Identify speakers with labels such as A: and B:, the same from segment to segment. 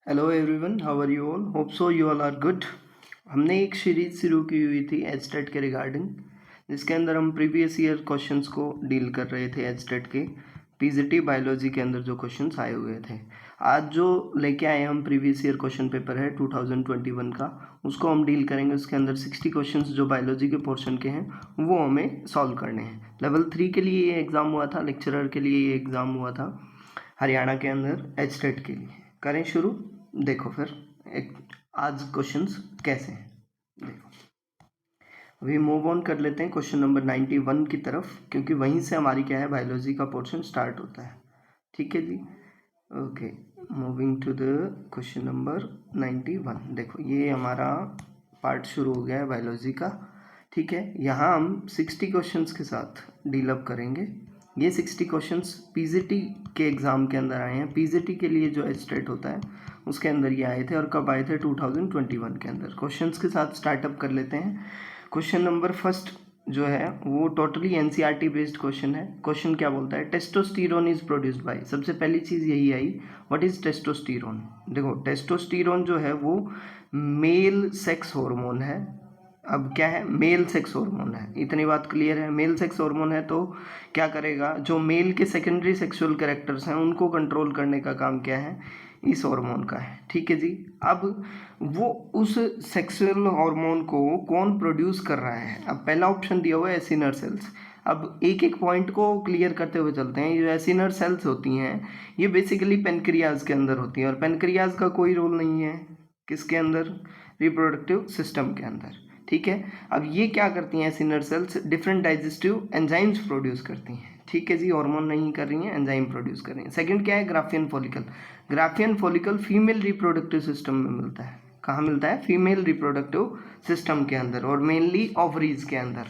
A: Hello everyone, how are you all? Hope so you all are good. हमने एक series शुरू की हुई थी एचटेट के रिगार्डिंग, जिसके अंदर हम प्रीवियस ईयर क्वेश्चंस को डील कर रहे थे। एचटेट के पीजीटी बायोलॉजी के अंदर जो क्वेश्चंस आए हुए थे, आज जो लेके आए हम प्रीवियस ईयर क्वेश्चन पेपर है 2021 का, उसको हम डील करेंगे। उसके अंदर 60 क्वेश्चंस जो बायोलॉजी के पोर्शन के हैं वो हमें सॉल्व करने हैं। लेवल 3 के लिए ये एग्ज़ाम हुआ था, लेक्चरर के लिए ये एग्ज़ाम हुआ था हरियाणा के अंदर एचटेट के लिए। करें शुरू। देखो फिर एक आज क्वेश्चंस कैसे हैं, देखो अभी मूव ऑन कर लेते हैं क्वेश्चन नंबर 91 की तरफ, क्योंकि वहीं से हमारी क्या है, बायोलॉजी का पोर्शन स्टार्ट होता है। ठीक है जी, okay. Moving to the question number 91। देखो ये हमारा पार्ट शुरू हो गया है बायोलॉजी का। ठीक है, यहाँ हम 60 क्वेश्चंस के साथ डील अप करेंगे। ये 60 क्वेश्चंस पीजीटी के एग्ज़ाम के अंदर आए हैं। पीजीटी के लिए जो एचटेट होता है उसके अंदर ये आए थे, और कब आए थे? 2021 के अंदर। क्वेश्चंस के साथ स्टार्टअप कर लेते हैं। क्वेश्चन नंबर फर्स्ट जो है वो टोटली एनसीईआरटी बेस्ड क्वेश्चन है। क्वेश्चन क्या बोलता है? Testosterone is produced by. सबसे पहली चीज़ यही आई, व्हाट इज टेस्टोस्टेरोन। देखो टेस्टोस्टेरोन जो है वो मेल सेक्स हार्मोन है। अब क्या है? मेल सेक्स हार्मोन है, इतनी बात क्लियर है। मेल सेक्स हार्मोन है तो क्या करेगा? जो मेल के सेकेंडरी सेक्सुअल कैरेक्टर्स हैं उनको कंट्रोल करने का काम क्या है? इस हार्मोन का है। ठीक है जी। अब वो उस सेक्सुअल हार्मोन को कौन प्रोड्यूस कर रहा है? अब पहला ऑप्शन दिया हुआ है एसिनर सेल्स। अब एक एक पॉइंट को क्लियर करते हुए चलते हैं। ये एसिनर सेल्स होती हैं, ये बेसिकली पेनक्रियाज के अंदर होती हैं, और पेनक्रियाज का कोई रोल नहीं है किसके अंदर? रिप्रोडक्टिव सिस्टम के अंदर। ठीक है, अब ये क्या करती हैं acinar cells? Different digestive enzymes produce करती हैं। ठीक है जी, हार्मोन नहीं कर रही हैं, एंजाइम प्रोड्यूस कर रही हैं। सेकंड क्या है? Graafian follicle. Graafian follicle female reproductive system में मिलता है। कहाँ मिलता है? फीमेल रिप्रोडक्टिव सिस्टम के अंदर, और मेनली ओवरीज के अंदर।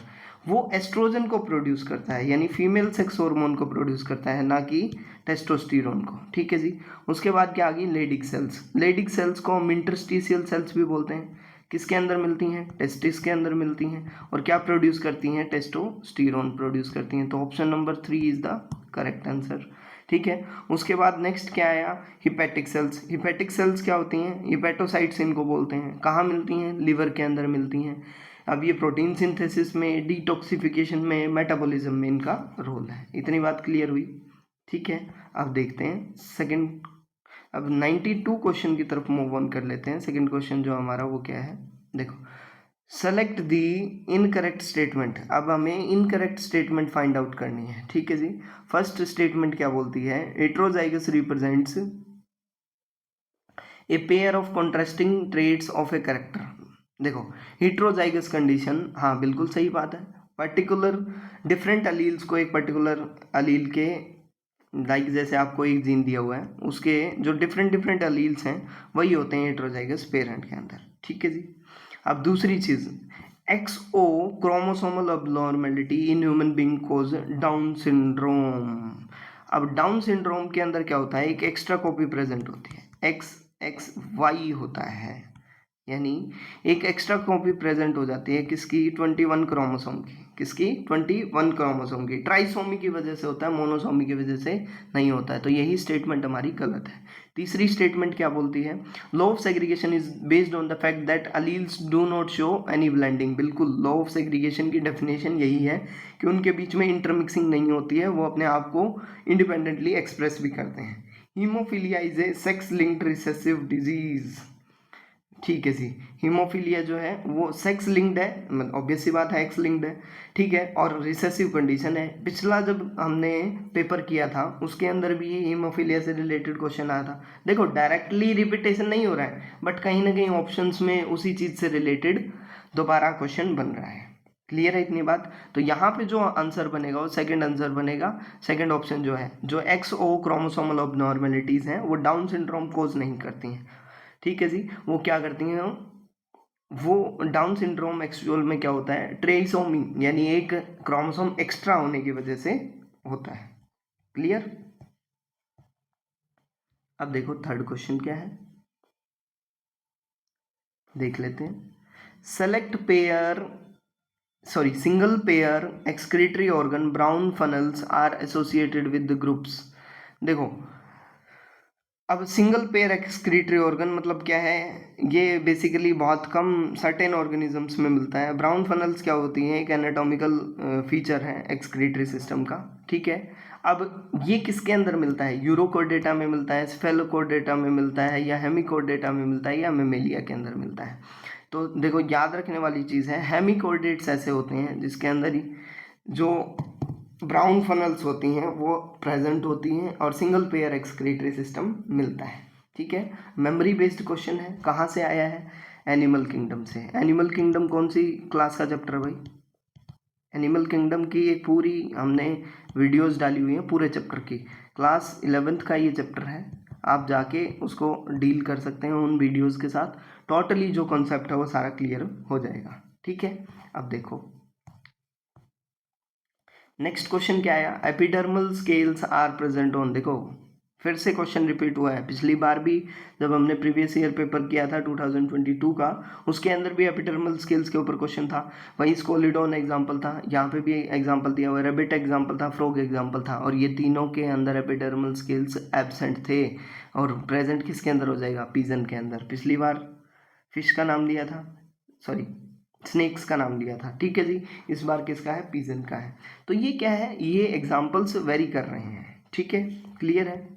A: वो एस्ट्रोजन को प्रोड्यूस करता है, यानी फीमेल सेक्स हार्मोन को प्रोड्यूस करता है, ना कि टेस्टोस्टेरोन को। ठीक है जी। उसके बाद क्या आ गई? Leydig cells. लेडिक सेल्स को हम इंटरस्टिशियल सेल्स भी बोलते हैं। किसके अंदर मिलती हैं? टेस्टिस के अंदर मिलती हैं, और क्या प्रोड्यूस करती हैं? टेस्टोस्टेरोन प्रोड्यूस करती हैं। तो option number 3 is the correct answer. ठीक है, उसके बाद नेक्स्ट क्या आया? Hepatic sales. हिपैटिक सेल्स क्या होती हैं? हिपैटोसाइट्स इनको बोलते हैं। कहाँ मिलती हैं? लिवर के अंदर मिलती हैं। अब ये प्रोटीन सिंथेसिस में, डिटॉक्सिफिकेशन में, मेटाबॉलिज्म में इनका रोल है। इतनी बात क्लियर हुई? ठीक है, अब देखते हैं सेकंड। अब 92 क्वेश्चन की तरफ मूव ऑन कर लेते हैं। सेकंड क्वेश्चन जो हमारा वो क्या है? देखो, सेलेक्ट दी इनकरेक्ट स्टेटमेंट। अब हमें इनकरेक्ट स्टेटमेंट फाइंड आउट करनी है। ठीक है जी। फर्स्ट स्टेटमेंट क्या बोलती है? Heterozygous represents a pair of contrasting traits of a character. देखो हेटेरोजाइगस कंडीशन, हाँ बिल्कुल सही बात है। पर्टिकुलर डिफरेंट अलील्स को एक पर्टिकुलर अलील के, लाइक जैसे आपको एक जीन दिया हुआ है, उसके जो डिफरेंट डिफरेंट अलील्स हैं वही होते हैं हेटेरोजाइगस पेरेंट के अंदर। ठीक है जी। अब दूसरी चीज, XO chromosomal abnormality in human being causes Down syndrome. अब डाउन सिंड्रोम के अंदर क्या होता है? एक एक्स्ट्रा कॉपी प्रेजेंट होती है, XXY होता है, यानी एक एक्स्ट्रा कॉपी प्रेजेंट हो जाती है। किसकी? 21 क्रोमोसोम की। किसकी? 21 क्रोमोसोम की। ट्राइसोमी की वजह से होता है, मोनोसोमी की वजह से नहीं होता है। तो यही स्टेटमेंट हमारी गलत है। तीसरी स्टेटमेंट क्या बोलती है? Law of segregation is based on the fact that alleles do not show any blending. बिल्कुल, लॉ ऑफ सेग्रीगेशन की डेफिनेशन यही है कि उनके बीच में इंटरमिक्सिंग नहीं होती है, वो अपने आप को इंडिपेंडेंटली एक्सप्रेस भी करते हैं। Haemophilia is a sex linked recessive disease. ठीक है जी। हीमोफीलिया जो है वो सेक्स लिंक्ड है, मतलब ऑब्वियस सी बात है, एक्स लिंक्ड है। ठीक है, और रिसेसिव कंडीशन है। पिछला जब हमने पेपर किया था उसके अंदर भी हीमोफीलिया से रिलेटेड क्वेश्चन आया था। देखो डायरेक्टली रिपीटेशन नहीं हो रहा है, बट कहीं ना कहीं ऑप्शंस में उसी चीज से रिलेटेड दोबारा क्वेश्चन बन रहा है। क्लियर है इतनी बात? तो यहाँ पे जो आंसर बनेगा वो सेकंड आंसर बनेगा। सेकंड ऑप्शन जो है, जो XO क्रोमोसोमल अबनॉर्मेलिटीज हैं वो डाउन सिंड्रोम कोज नहीं करती हैं। ठीक है जी। वो क्या करती हैं? वो डाउन सिंड्रोम एक्चुअल में क्या होता है? ट्रेसोमी, यानी एक क्रोमोसोम एक्स्ट्रा होने की वजह से होता है। क्लियर? अब देखो थर्ड क्वेश्चन क्या है, देख लेते हैं। Select pair, sorry single pair excretory organ brown funnels are associated with the groups. देखो अब सिंगल पेयर एक्सक्रीटरी ऑर्गन मतलब क्या है, ये बेसिकली बहुत कम सर्टेन ऑर्गेनिजम्स में मिलता है। ब्राउन फनल्स क्या होती हैं, एक एनाटॉमिकल फीचर है एक्सक्रीटरी सिस्टम का, ठीक है। अब ये किसके अंदर मिलता है, यूरोकोर्डेटा में मिलता है, स्फेलोकोर्डेटा में मिलता है, या हेमिकोर्डेटा में मिलता है, या मेमेलिया के अंदर मिलता है। तो देखो याद रखने वाली चीज़ है, हेमिकोर्डेट्स ऐसे होते हैं जिसके अंदर ही जो ब्राउन फनल्स होती हैं वो प्रेजेंट होती हैं और सिंगल पेयर एक्सक्रीटरी सिस्टम मिलता है, ठीक है। मेमोरी बेस्ड क्वेश्चन है, कहाँ से आया है, एनिमल किंगडम से। एनिमल किंगडम कौन सी क्लास का चैप्टर है भाई, एनिमल किंगडम की एक पूरी हमने वीडियोस डाली हुई हैं पूरे चैप्टर की, क्लास 11th का ये चैप्टर है, आप जाके उसको डील कर सकते हैं उन वीडियोस के साथ, टोटली जो कॉन्सेप्ट है वो सारा क्लियर हो जाएगा, ठीक है। अब देखो नेक्स्ट क्वेश्चन क्या आया, epidermal scales are present on, देखो फिर से क्वेश्चन रिपीट हुआ है, पिछली बार भी जब हमने प्रीवियस ईयर पेपर किया था 2022 का, उसके अंदर भी एपिडर्मल स्केल्स के ऊपर क्वेश्चन था, वहीं स्कोलिडोन एग्जांपल था, यहाँ पे भी एग्जांपल दिया हुआ है, रेबिट एग्जांपल था, फ्रॉग एग्जांपल था, और ये तीनों के अंदर एपिडर्मल स्केल्स एब्सेंट थे, और प्रेजेंट किसके अंदर हो जाएगा, पिजन के अंदर। पिछली बार फिश का नाम दिया था, सॉरी स्नेक्स का नाम लिया था, ठीक है जी। इस बार किसका है, पिजन का है। तो ये क्या है, ये एग्जाम्पल्स वेरी कर रहे हैं, ठीक है, क्लियर है।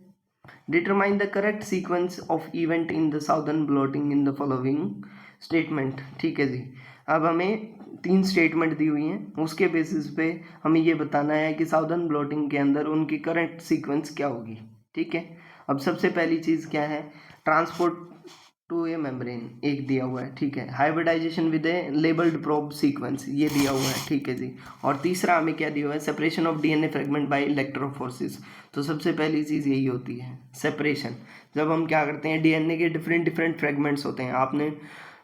A: Determine the correct sequence of event in the southern blotting in the following statement, ठीक है जी। अब हमें 3 स्टेटमेंट दी हुई हैं, उसके बेसिस पे हमें ये बताना है कि साउदर्न ब्लॉटिंग के अंदर उनकी करेक्ट सीक्वेंस क्या होगी, ठीक है। अब सबसे पहली चीज़ क्या है, ट्रांसपोर्ट टू ए मेम्ब्रेन एक दिया हुआ है, ठीक है। Hybridisation with a labelled probe sequence ये दिया हुआ है, ठीक है जी। और तीसरा हमें क्या दिया हुआ है, separation of DNA fragment by electrophoresis. तो सबसे पहली चीज़ यही होती है सेपरेशन, जब हम क्या करते हैं, डीएनए के डिफरेंट डिफरेंट फ्रेगमेंट्स होते हैं, आपने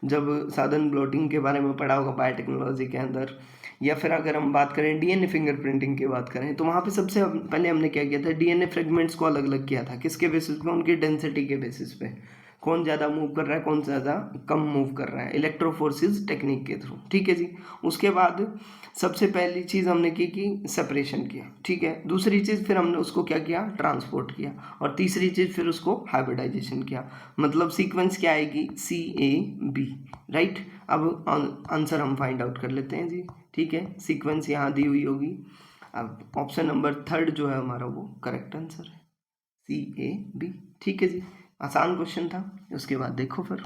A: जब साधन ब्लॉटिंग के बारे में पढ़ा होगा बायोटेक्नोलॉजी के अंदर, या फिर अगर हम बात करें डीएनए फिंगरप्रिंटिंग की बात करें, तो वहाँ पे सबसे पहले हमने क्या किया था, डीएनए फ्रेगमेंट्स को अलग अलग किया था, किसके बेसिस पे, उनकी डेंसिटी के बेसिस पे, कौन ज़्यादा मूव कर रहा है कौन ज़्यादा कम मूव कर रहा है, इलेक्ट्रोफोर्सिस टेक्निक के थ्रू, ठीक है जी। उसके बाद सबसे पहली चीज़ हमने की कि सेपरेशन किया, ठीक है। दूसरी चीज़ फिर हमने उसको क्या किया, ट्रांसपोर्ट किया, और तीसरी चीज़ फिर उसको हाइब्रिडाइजेशन किया। मतलब सीक्वेंस क्या आएगी, CAB, राइट। अब आंसर हम फाइंड आउट कर लेते हैं जी, ठीक है। सीक्वेंस यहाँ दी हुई होगी, अब ऑप्शन नंबर 3 जो है हमारा वो करेक्ट आंसर है, CAB, ठीक है जी। आसान क्वेश्चन था। उसके बाद देखो फिर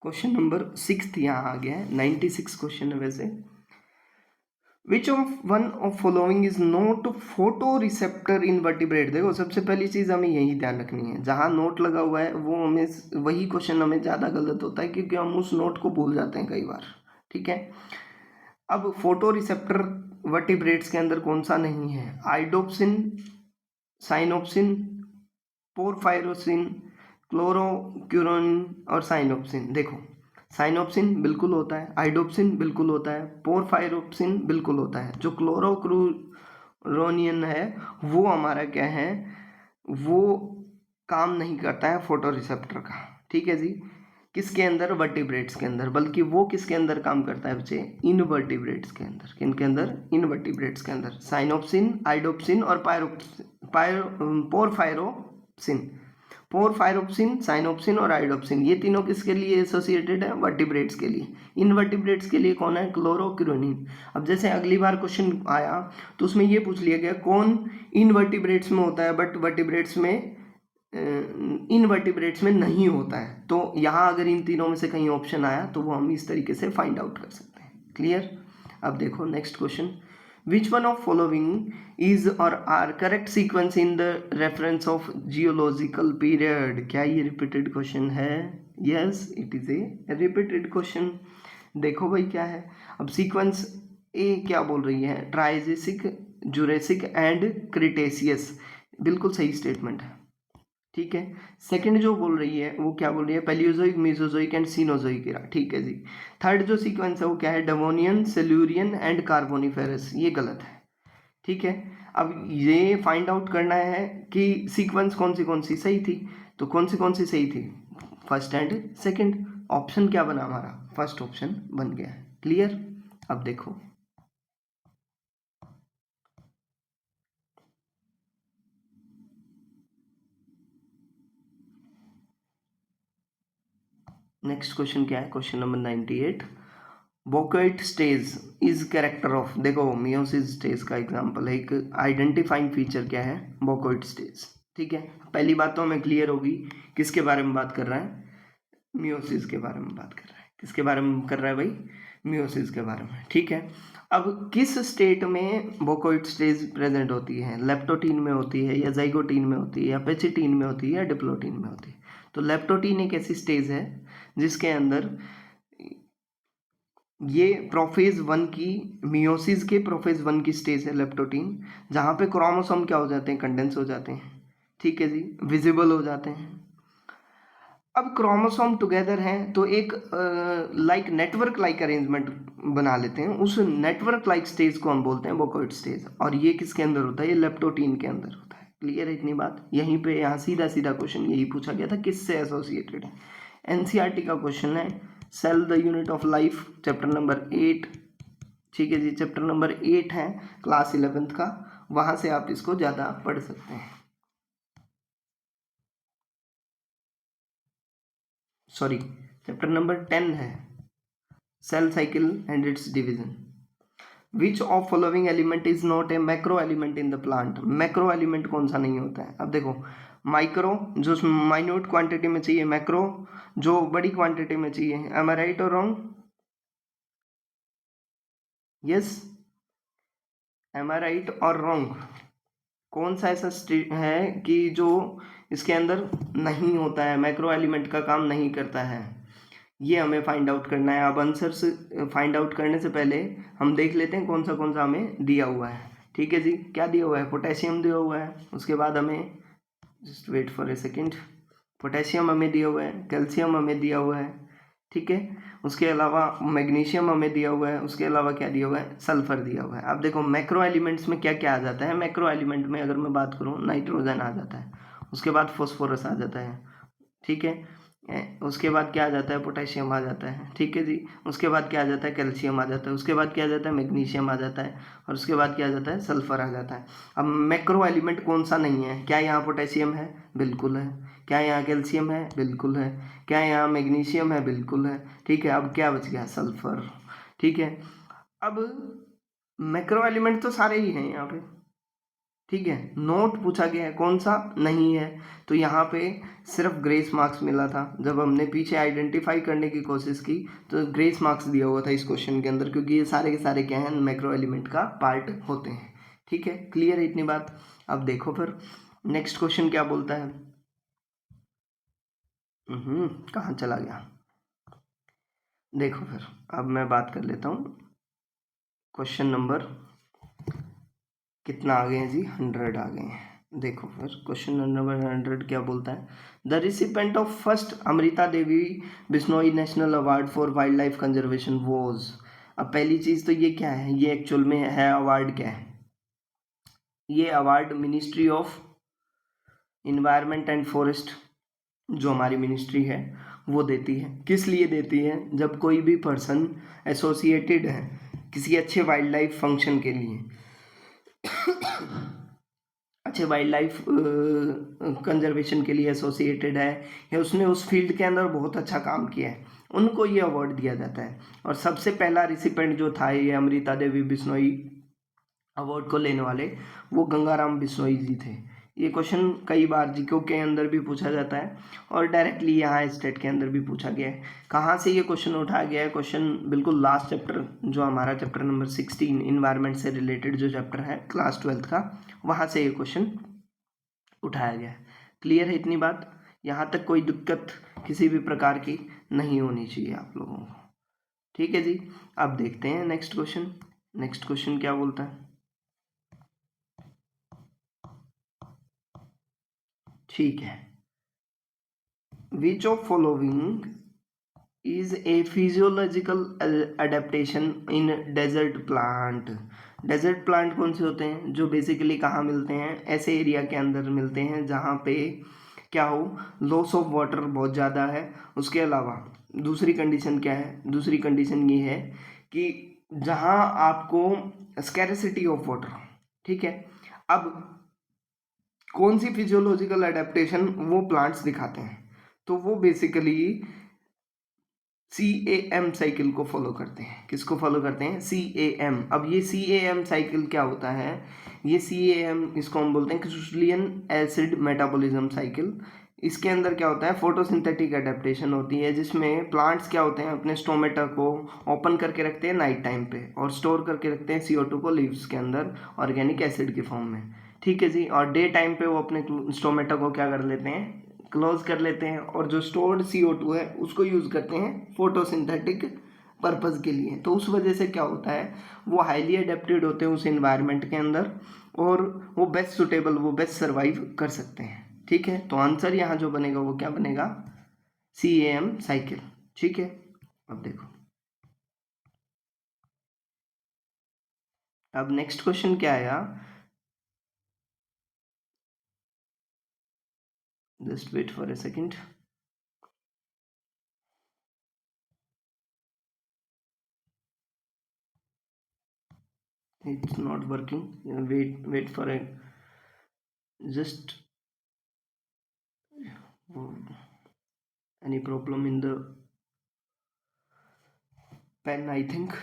A: क्वेश्चन नंबर 6 यहाँ आ गया है, 96 क्वेश्चन है वैसे। Which of one of following is not photo receptor in vertebrate, देखो सबसे पहली चीज़ हमें यही ध्यान रखनी है, जहाँ नोट लगा हुआ है वो हमें वही क्वेश्चन हमें ज़्यादा गलत होता है, क्योंकि हम उस नोट को भूल जाते हैं कई बार, ठीक है। अब फोटो रिसेप्टर वर्टिब्रेट्स के अंदर कौन सा नहीं है, आइडोप्सिन, साइनोप्सिन, पोरफायरोसिन, क्लोरोक्यूरोनिन और साइनोप्सिन। देखो साइनोप्सिन बिल्कुल होता है, आइडोप्सिन बिल्कुल होता है, पोरफायरोप्सिन बिल्कुल होता है, जो क्लोरोक्यूरोनियन है वो हमारा क्या है, वो काम नहीं करता है फोटो रिसेप्टर का, ठीक है जी। किसके अंदर, वर्टिब्रेट्स के अंदर, बल्कि वो किसके अंदर काम करता है बच्चे, इनवर्टिब्रेट्स के अंदर। किनके अंदर, इनवर्टिब्रेट्स के अंदर। साइनोप्सिन, आइडोप्सिन और पोरफायरोप्सिन, पोरफायरोप्सिन, साइनोप्सिन और आइडोप्सिन, ये तीनों किसके लिए एसोसिएटेड है, वर्टिब्रेट्स के लिए। इनवर्टिब्रेट्स के लिए कौन है, क्लोरोक्यूरोनिन। अब जैसे अगली बार क्वेश्चन आया तो उसमें ये पूछ लिया गया कौन इनवर्टिब्रेट्स में होता है बट वर्टिब्रेट्स में, इनवर्टिब्रेट्स में नहीं होता है। तो यहाँ अगर इन तीनों में से कहीं ऑप्शन आया तो वो हम इस तरीके से फाइंड आउट कर सकते हैं, क्लियर। अब देखो next question, which one of following is or are correct sequence in the reference of geological period, क्या ये रिपीटेड क्वेश्चन है, yes it is a repeated question. देखो भाई क्या है, अब सीक्वेंस ए क्या बोल रही है, ट्राइजेसिक, जुरेसिक एंड क्रिटेशियस, बिल्कुल सही स्टेटमेंट है, ठीक है। सेकंड जो बोल रही है वो क्या बोल रही है, Palaeozoic, Mesozoic and Cenozoic era, ठीक है जी। थर्ड जो सीक्वेंस है वो क्या है, डेवोनियन, सिल्यूरियन एंड कार्बोनिफेरस, ये गलत है, ठीक है। अब ये फाइंड आउट करना है कि सीक्वेंस कौन सी सही थी, तो कौन सी सही थी, फर्स्ट एंड सेकंड। ऑप्शन क्या बना हमारा, फर्स्ट ऑप्शन बन गया है, क्लियर। अब देखो नेक्स्ट क्वेश्चन क्या है, क्वेश्चन नंबर 98, बोकोइट स्टेज इज कैरेक्टर ऑफ, देखो मियोसिस स्टेज का एग्जांपल है, एक आइडेंटिफाइंग फीचर क्या है, बोकोइट स्टेज। ठीक है, पहली बात तो हमें क्लियर होगी किसके बारे में बात कर रहा है, मियोसिस के बारे में बात कर रहा है। किसके बारे में कर रहा है भाई, मियोसिस के बारे में। ठीक है, अब किस स्टेट में बोकोइट स्टेज प्रेजेंट होती है, लेप्टोटीन में होती है या जाइगोटीन में होती है या पेचिटीन में होती है या डिप्लोटीन में होती है। तो लेप्टोटीन एक ऐसी स्टेज है जिसके अंदर ये प्रोफेज 1 की, मियोसिस के प्रोफेज 1 की स्टेज है लेप्टोटीन, जहाँ पे क्रोमोसोम क्या हो जाते हैं, कंडेंस हो जाते हैं। ठीक है जी, विजिबल हो जाते हैं। अब क्रोमोसोम टुगेदर हैं तो एक लाइक नेटवर्क लाइक अरेंजमेंट बना लेते हैं, उस नेटवर्क लाइक स्टेज को हम बोलते हैं बोकोइट स्टेज, और ये किसके अंदर होता है, ये लेप्टोटीन के अंदर होता है। क्लियर है इतनी बात, यहीं पे यहाँ सीधा सीधा क्वेश्चन यही पूछा गया था, किससे एसोसिएटेड है। एनसीईआरटी का क्वेश्चन है, cell the unit of life, chapter number 8। ठीक है जी, चैप्टर नंबर 8 है क्लास 11th का, वहां से आप इसको ज़्यादा पढ़ सकते हैं। सॉरी, चैप्टर नंबर 10 है cell cycle and its division. Which of following element is not a macro element in the plant, macro element कौन सा नहीं होता है। अब देखो, माइक्रो जो माइन्यूट क्वांटिटी में चाहिए, मैक्रो जो बड़ी क्वांटिटी में चाहिए। एम आई राइट और रॉन्ग, यस, एम आई राइट और रॉन्ग, कौन सा ऐसा है कि जो इसके अंदर नहीं होता है, मैक्रो एलिमेंट का काम नहीं करता है, ये हमें फाइंड आउट करना है। अब आंसर्स फाइंड आउट करने से पहले हम देख लेते हैं कौन सा हमें दिया हुआ है। ठीक है जी, क्या दिया हुआ है, पोटेशियम दिया हुआ है, उसके बाद हमें, just wait for a second, potassium हमें दिया हुआ है, कैल्शियम हमें दिया हुआ है। ठीक है, उसके अलावा मैग्नीशियम हमें दिया हुआ है, उसके अलावा क्या दिया हुआ है, सल्फर दिया हुआ है। अब देखो मैक्रो एलिमेंट्स में क्या क्या आ जाता है, मैक्रो एलिमेंट में अगर मैं बात करूँ, नाइट्रोजन आ जाता है, उसके बाद फॉस्फोरस आ जाता है। ठीक है, उसके बाद क्या आ जाता है, पोटेशियम आ जाता है। ठीक है जी, उसके बाद क्या आ जाता है, कैल्शियम आ जाता है, उसके बाद क्या आ जाता है, मैग्नीशियम आ जाता है, और उसके बाद क्या आ जाता है, सल्फर आ जाता है। अब मैक्रो एलिमेंट कौन सा नहीं है, क्या यहाँ पोटेशियम है, बिल्कुल है। क्या यहाँ कैल्शियम है, बिल्कुल है। क्या यहाँ मैग्नीशियम है, बिल्कुल है। ठीक है, अब क्या बच गया, सल्फर। ठीक है, अब मैक्रो एलिमेंट तो सारे ही हैं यहाँ पे। ठीक है, नोट पूछा गया है कौन सा नहीं है, तो यहाँ पे सिर्फ ग्रेस मार्क्स मिला था। जब हमने पीछे आइडेंटिफाई करने की कोशिश की तो ग्रेस मार्क्स दिया हुआ था इस क्वेश्चन के अंदर, क्योंकि ये सारे के सारे क्या हैं, मैक्रो एलिमेंट का पार्ट होते हैं। ठीक है, क्लियर है इतनी बात। अब देखो फिर नेक्स्ट क्वेश्चन क्या बोलता है। कहाँ चला गया, देखो फिर अब मैं बात कर लेता हूँ। क्वेश्चन नंबर कितना आ गए हैं जी, 100 आ गए हैं। देखो फिर क्वेश्चन नंबर 100 क्या बोलता है, the recipient of first Amrita Devi Bishnoi national award for wild life conservation was. अब पहली चीज तो ये क्या है, ये एक्चुअल में है अवार्ड क्या है, ये award ministry of environment and forest, जो हमारी मिनिस्ट्री है वो देती है। किस लिए देती है, जब कोई भी पर्सन एसोसिएटेड है किसी अच्छे वाइल्ड लाइफ फंक्शन के लिए, अच्छे वाइल्ड लाइफ कंजर्वेशन के लिए एसोसिएटेड है, या उसने उस फील्ड के अंदर बहुत अच्छा काम किया है, उनको ये अवार्ड दिया जाता है। और सबसे पहला रिसिपेंट जो था ये अमृता देवी बिश्नोई अवार्ड को लेने वाले, वो गंगाराम बिश्नोई जी थे। ये क्वेश्चन कई बार जीके के अंदर भी पूछा जाता है और डायरेक्टली यहाँ स्टेट के अंदर भी पूछा गया है। कहाँ से ये क्वेश्चन उठाया गया है, क्वेश्चन बिल्कुल लास्ट चैप्टर जो हमारा चैप्टर नंबर 16 इन्वायरमेंट से रिलेटेड जो चैप्टर है क्लास 12th का, वहाँ से ये क्वेश्चन उठाया गया है। क्लियर है इतनी बात, यहाँ तक कोई दिक्कत किसी भी प्रकार की नहीं होनी चाहिए आप लोगों को। ठीक है जी, अब देखते हैं नेक्स्ट क्वेश्चन। नेक्स्ट क्वेश्चन क्या बोलता है, ठीक है, which of following is a physiological adaptation in desert plant. Desert plant कौन से होते हैं, जो बेसिकली कहाँ मिलते हैं, ऐसे एरिया के अंदर मिलते हैं जहाँ पे क्या हो, लॉस ऑफ वाटर बहुत ज़्यादा है। उसके अलावा दूसरी कंडीशन क्या है, दूसरी कंडीशन ये है कि जहाँ आपको स्कैरसिटी ऑफ वाटर। ठीक है, अब कौन सी फिजियोलॉजिकल अडेप्टेशन वो प्लांट्स दिखाते हैं, तो वो बेसिकली CAM साइकिल को फॉलो करते हैं। किसको फॉलो करते हैं? CAM। अब ये CAM साइकिल क्या होता है? ये CAM, इसको हम बोलते हैं क्रिस्टलियन एसिड मेटाबॉलिज्म साइकिल। इसके अंदर क्या होता है? फोटोसिंथेटिक एडेप्टेशन होती है, जिसमें प्लांट्स क्या होते हैं, अपने स्टोमेटा को ओपन करके रखते हैं नाइट टाइम पे और स्टोर करके रखते हैं CO2 को लीव्स के अंदर ऑर्गेनिक एसिड के फॉर्म में। ठीक है जी। और डे टाइम पे वो अपने स्टोमेटा को क्या कर लेते हैं? क्लोज कर लेते हैं और जो स्टोर्ड CO2 है उसको यूज़ करते हैं फोटोसिंथेटिक पर्पज़ के लिए। तो उस वजह से क्या होता है, वो हाईली अडेप्टेड होते हैं उस इन्वायरमेंट के अंदर और वो बेस्ट सुटेबल, वो बेस्ट सर्वाइव कर सकते हैं। ठीक है, तो आंसर यहाँ जो बनेगा वो क्या बनेगा? CAM cycle. ठीक है, अब देखो, अब नेक्स्ट क्वेश्चन क्या आया? Just wait for a second. It's not working. Wait for a just any problem in the pen, I think.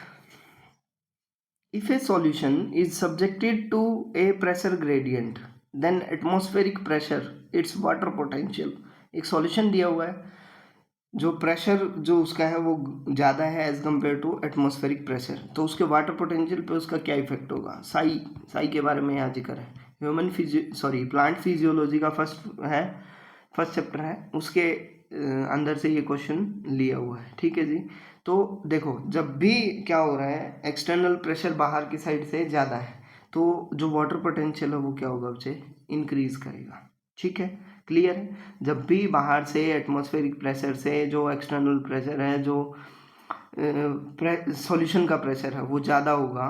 A: If a solution is subjected to a pressure gradient, then atmospheric pressure, its water potential. एक solution दिया हुआ है, जो pressure जो उसका है वो ज़्यादा है as compare to atmospheric pressure, तो उसके वाटर पोटेंशियल पे उसका क्या इफेक्ट होगा? साई के बारे में यहाँ जिक्र है। प्लांट फिजियोलॉजी का फर्स्ट चैप्टर है, उसके अंदर से ये क्वेश्चन लिया हुआ है। ठीक है जी। तो देखो, जब भी क्या हो रहा है, एक्सटर्नल प्रेशर बाहर की साइड से ज़्यादा है, तो जो वाटर पोटेंशियल है वो क्या होगा? उसे इंक्रीज करेगा। ठीक है, क्लियर है? जब भी बाहर से एटमॉस्फेरिक प्रेशर से जो एक्सटर्नल प्रेशर है, जो सॉल्यूशन का प्रेशर है वो ज़्यादा होगा,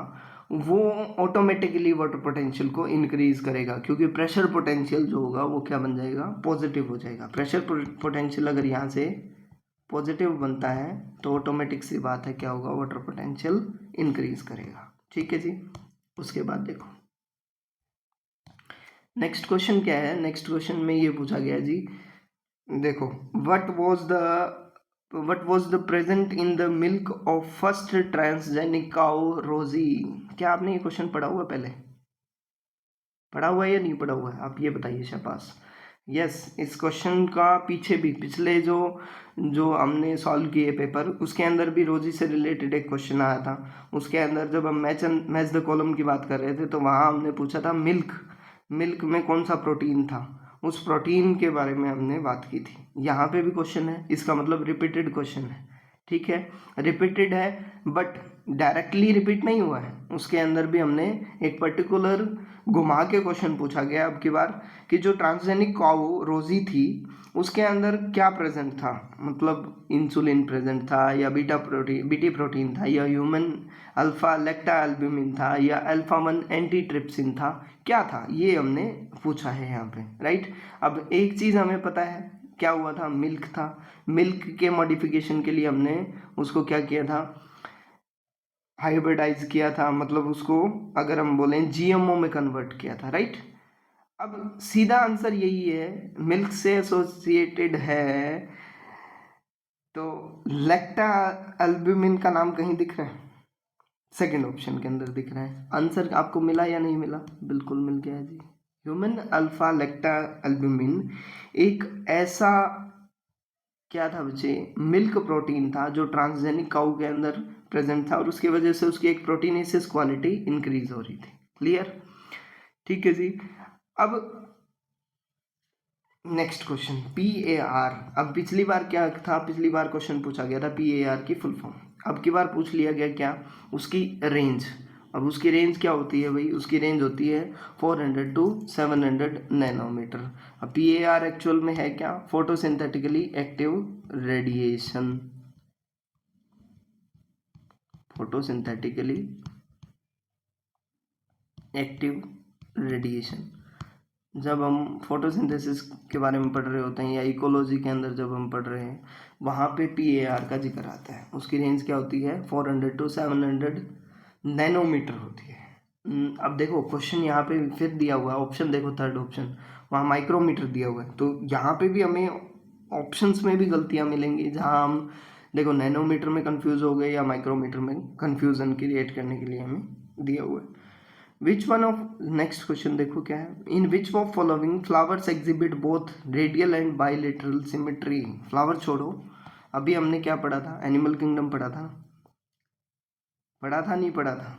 A: वो ऑटोमेटिकली वाटर पोटेंशियल को इंक्रीज करेगा, क्योंकि प्रेशर पोटेंशियल जो होगा वो क्या बन जाएगा? पॉजिटिव हो जाएगा। प्रेशर पोटेंशियल अगर यहाँ से पॉजिटिव बनता है तो ऑटोमेटिक सी बात है, क्या होगा? वाटर पोटेंशियल इंक्रीज करेगा। ठीक है जी। उसके बाद देखो नेक्स्ट क्वेश्चन क्या है। नेक्स्ट क्वेश्चन में ये पूछा गया जी, देखो, what was the present in the milk of first transgenic cow रोजी? क्या आपने ये क्वेश्चन पढ़ा हुआ? पहले पढ़ा हुआ है या नहीं पढ़ा हुआ है? आप ये बताइए शाबाश। यस, इस क्वेश्चन का पीछे भी पिछले जो हमने सॉल्व किए पेपर, उसके अंदर भी रोजी से रिलेटेड एक क्वेश्चन आया था। उसके अंदर जब हम मैच द कॉलम की बात कर रहे थे, तो वहाँ हमने पूछा था मिल्क में कौन सा प्रोटीन था, उस प्रोटीन के बारे में हमने बात की थी। यहाँ पे भी क्वेश्चन है, इसका मतलब रिपीटेड क्वेश्चन है। ठीक है, रिपीटेड है बट डायरेक्टली रिपीट नहीं हुआ है। उसके अंदर भी हमने एक पर्टिकुलर घुमा के क्वेश्चन पूछा गया अब की बार, कि जो ट्रांसजेनिक काऊ रोजी थी उसके अंदर क्या प्रेजेंट था, मतलब इंसुलिन प्रेजेंट था या बीटी प्रोटीन था या ह्यूमन अल्फा लेक्टा एल्ब्यूमिन था या अल्फा 1 एंटी ट्रिप्सिन था, क्या था, ये हमने पूछा है यहाँ पे। राइट, अब एक चीज़ हमें पता है, क्या हुआ था? मिल्क था। मिल्क के मॉडिफिकेशन के लिए हमने उसको क्या किया था? हाइब्रिडाइज किया था, मतलब उसको अगर हम बोलें GMO में कन्वर्ट किया था। राइट, अब सीधा आंसर यही है, मिल्क से एसोसिएटेड है, तो लेक्टा एल्ब्यूमिन का नाम कहीं दिख रहा है? सेकंड ऑप्शन के अंदर दिख रहा है। आंसर आपको मिला या नहीं मिला? बिल्कुल मिल गया जी। ह्यूमन अल्फा लेक्टा एल्ब्यूमिन एक ऐसा क्या था बच्चे? मिल्क प्रोटीन था जो ट्रांसजेनिक काऊ के अंदर प्रेजेंट था और उसकी वजह से उसकी एक प्रोटीनेसिस क्वालिटी इंक्रीज हो रही थी। क्लियर? ठीक है जी। अब नेक्स्ट क्वेश्चन, PAR। अब पिछली बार क्या था? पिछली बार क्वेश्चन पूछा गया था PAR की फुल फॉर्म। अब की बार पूछ लिया गया क्या? उसकी रेंज। अब उसकी रेंज क्या होती है भाई? उसकी रेंज होती है 400 to 700 नैनोमीटर। अब PAR एक्चुअल में है क्या? Photosynthetically active radiation. Photosynthetically active radiation. जब हम फोटोसिंथेसिस के बारे में पढ़ रहे होते हैं या इकोलॉजी के अंदर जब हम पढ़ रहे हैं, वहाँ पे PAR का जिक्र आता है। उसकी रेंज क्या होती है? 400 to 700 नैनोमीटर होती है। अब देखो क्वेश्चन यहाँ पे फिर दिया हुआ है, ऑप्शन देखो, थर्ड ऑप्शन, वहाँ माइक्रोमीटर दिया हुआ है। तो यहाँ पे भी हमें ऑप्शंस में भी गलतियाँ मिलेंगी, जहाँ हम देखो नैनोमीटर में कंफ्यूज हो गए या माइक्रोमीटर में, कंफ्यूजन क्रिएट करने के लिए हमें दिया हुआ है। Which one of, next question देखो क्या है, in which of following flowers exhibit both radial and bilateral symmetry. Flower छोड़ो, अभी हमने क्या पढ़ा था, एनिमल किंगडम पढ़ा था, नहीं पढ़ा था,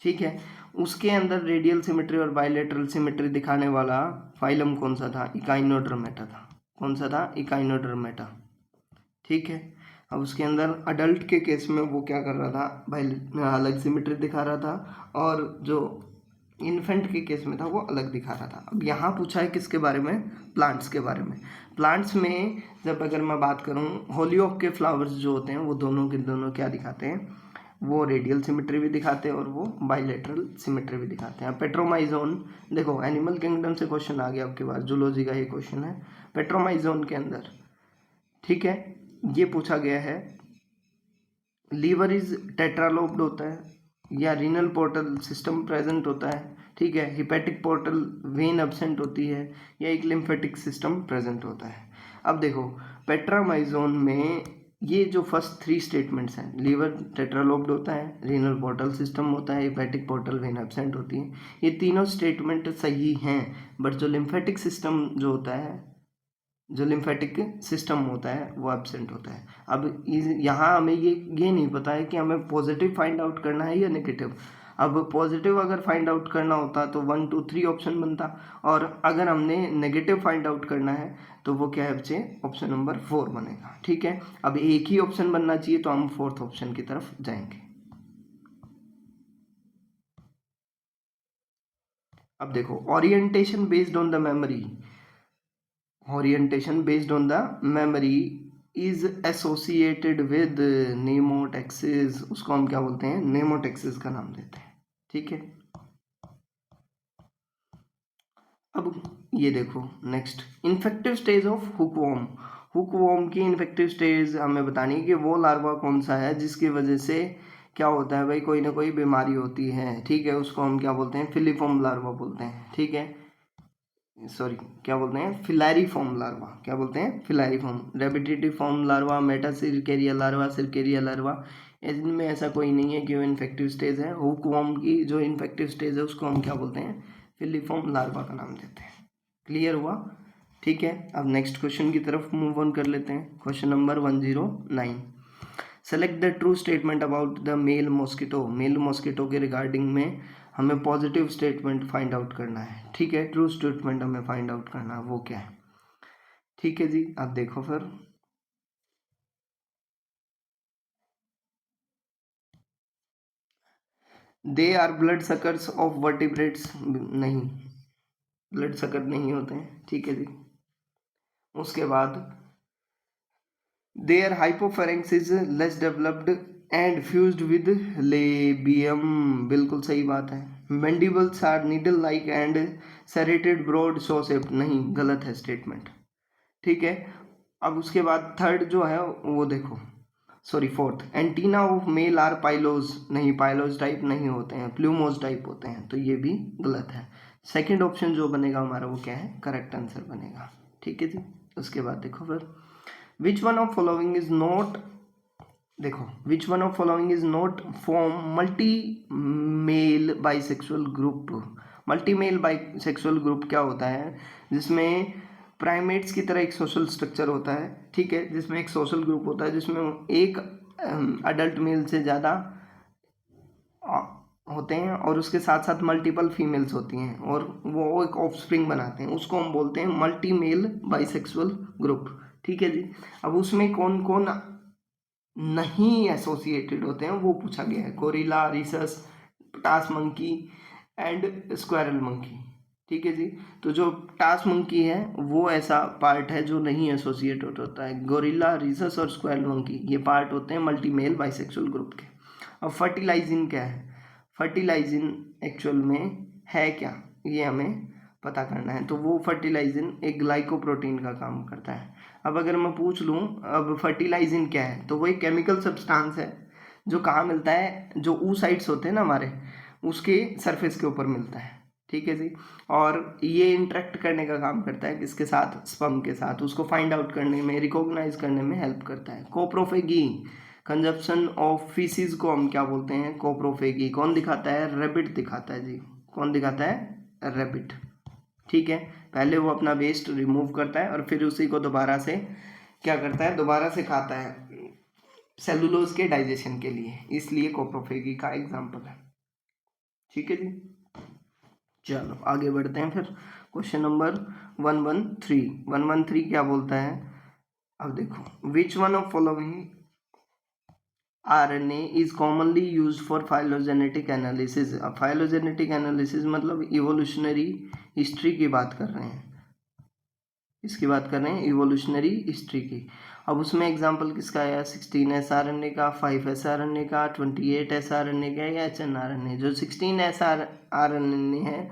A: ठीक है। उसके अंदर रेडियल सिमेट्री और बाइलेटरल सिमेट्री दिखाने वाला फाइलम कौन सा था, इकाइनोडर्मेटा था। कौन सा था, इकाइनोडर्मेटा, ठीक है। अब उसके अंदर अडल्ट के केस में वो क्या कर रहा था, अलग सिमेट्री दिखा रहा था, और जो इन्फेंट के केस में था वो अलग दिखा रहा था। अब यहाँ पूछा है किसके बारे में, प्लांट्स के बारे में। प्लांट्स में जब अगर मैं बात करूँ, होलियोक के फ्लावर्स जो होते हैं वो दोनों के दोनों क्या दिखाते हैं, वो रेडियल सिमेट्री भी दिखाते हैं और वो बाइलेटरल सिमेट्री भी दिखाते हैं। पेट्रोमाइजोन, देखो एनिमल किंगडम से क्वेश्चन आ गया आपके पास, जूलॉजी का ये क्वेश्चन है। पेट्रोमाइजोन के अंदर, ठीक है, ये पूछा गया है, लीवर इज टेट्रालोब्ड होता है या रीनल पोर्टल सिस्टम प्रेजेंट होता है, ठीक है, हिपैटिक पोर्टल वेन एब्सेंट होती है, या एक लिम्फेटिक सिस्टम प्रेजेंट होता है। अब देखो पेट्रामाइजोन में ये जो फर्स्ट थ्री स्टेटमेंट्स हैं, लीवर टेट्रालोब्ड होता है, रीनल पोर्टल सिस्टम होता है, हिपैटिक पोर्टल वेन एब्सेंट होती है, ये तीनों स्टेटमेंट सही हैं। बट जो लिम्फेटिक सिस्टम जो होता है, जो लिम्फेटिक सिस्टम होता है वो एब्सेंट होता है। अब यहाँ हमें ये नहीं पता है कि हमें पॉजिटिव फाइंड आउट करना है या नेगेटिव। अब पॉजिटिव अगर फाइंड आउट करना होता तो 1 2 3 ऑप्शन बनता, और अगर हमने नेगेटिव फाइंड आउट करना है तो वो क्या है बच्चे, ऑप्शन नंबर 4 बनेगा, ठीक है। अब एक ही ऑप्शन बनना चाहिए तो हम फोर्थ ऑप्शन की तरफ जाएंगे। अब देखो orientation based on the memory, orientation based on the memory is associated with नेमोटेक्सिस, उसको हम क्या बोलते हैं, नेमोटेक्सिस का नाम देते हैं, ठीक है। अब ये देखो नेक्स्ट, इन्फेक्टिव स्टेज ऑफ हुकवॉर्म। हुकवॉर्म की इन्फेक्टिव स्टेज हमें बतानी है कि वो लार्वा कौन सा है जिसकी वजह से क्या होता है भाई, कोई ना कोई बीमारी होती है, ठीक है, उसको हम क्या बोलते हैं, फिलीफॉर्म लार्वा बोलते हैं, ठीक है। सॉरी, क्या बोलते हैं, फिलैरीफॉर्म लार्वा, क्या बोलते हैं, filariform, repetitive form larva, metacercaria larva, cercaria larva, इनमें ऐसा कोई नहीं है कि वो इन्फेक्टिव स्टेज है। हुकवॉर्म की जो इन्फेक्टिव स्टेज है उसको हम क्या बोलते हैं, फिलीफॉर्म लार्वा का नाम देते हैं। क्लियर हुआ, ठीक है। अब नेक्स्ट क्वेश्चन की तरफ मूव ऑन कर लेते हैं। Question number 109, select the true statement about the male mosquito. Male mosquito के रिगार्डिंग में हमें पॉजिटिव स्टेटमेंट फाइंड आउट करना है, ठीक है, ट्रू स्टेटमेंट हमें फाइंड आउट करना है, वो क्या है, ठीक है जी। आप देखो फिर, they are blood suckers of vertebrates, नहीं, ब्लड सकर नहीं होते हैं, ठीक है जी। उसके बाद their hypopharynx is less developed and fused with labium, बिल्कुल सही बात है। Mandibles are needle like and serrated broad saw shaped, नहीं, गलत है स्टेटमेंट, ठीक है। अब उसके बाद थर्ड जो है वो देखो, sorry fourth, antenna of male are pilose, नहीं, पाइलोज टाइप नहीं होते हैं, प्लूमोज टाइप होते हैं, तो ये भी गलत है। सेकंड ऑप्शन जो बनेगा हमारा वो क्या है, करेक्ट आंसर बनेगा, ठीक है जी। उसके बाद देखो फिर, which one of following is not, देखो which one of following is not form multi male bisexual group. Multi male bisexual group क्या होता है, जिसमें प्राइमेट्स की तरह एक सोशल स्ट्रक्चर होता है, ठीक है, जिसमें एक सोशल ग्रुप होता है जिसमें एक अडल्ट मेल से ज़्यादा होते हैं और उसके साथ साथ मल्टीपल फीमेल्स होती हैं और वो एक ऑफस्प्रिंग बनाते हैं, उसको हम बोलते हैं मल्टी मेल बाइसेक्सुअल ग्रुप, ठीक है जी। अब उसमें कौन कौन नहीं एसोसिएटेड होते हैं वो पूछा गया है, गोरिल्ला, रिसस, टास मंकी एंड स्क्वायरल मंकी, ठीक है जी। तो जो टास मंकी है वो ऐसा पार्ट है जो नहीं एसोसिएटेड होता है, गोरिल्ला, रिसस और स्क्वायरल मंकी ये पार्ट होते हैं मल्टी मेल बाइसेक्सुअल ग्रुप के। अब फर्टिलाइजिन क्या है, फर्टिलाइजिन एक्चुअल में है क्या, ये हमें पता करना है। तो वो फर्टिलाइजिन एक ग्लाइकोप्रोटीन का काम करता है। अब अगर मैं पूछ लूँ अब फर्टिलाइजिन क्या है, तो वो एक केमिकल सब्सटेंस है जो कहाँ मिलता है, जो ऊ साइड्स होते हैं ना हमारे, उसके सरफेस के ऊपर मिलता है, ठीक है जी। और ये इंटरेक्ट करने का काम करता है किसके साथ, स्पर्म के साथ, उसको फाइंड आउट करने में, रिकॉग्नाइज करने में हेल्प करता है। कोप्रोफेगी, कंजप्शन ऑफ फीसिस को हम क्या बोलते हैं, कोप्रोफेगी। कौन दिखाता है, रैबिट दिखाता है जी। कौन दिखाता है, रैबिट। ठीक है, पहले वो अपना वेस्ट रिमूव करता है और फिर उसी को दोबारा से क्या करता है, दोबारा से खाता है सेलुलोज के डाइजेशन के लिए, इसलिए कोप्रोफेगी का एग्जाम्पल है। ठीक है जी, चलो आगे बढ़ते हैं फिर। क्वेश्चन नंबर 113 क्या बोलता है, अब देखो, which one of following RNA is commonly use for phylogenetic analysis. अब फाइलोजेनेटिक एनालिसिस मतलब इवोल्यूशनरी हिस्ट्री की बात कर रहे हैं, इसकी बात कर रहे हैं इवोल्यूशनरी हिस्ट्री की। अब उसमें एग्जांपल किसका आया, 16 sRNA का, 5 sRNA का, 28 sRNA का या hnRNA। जो 16 sRNA है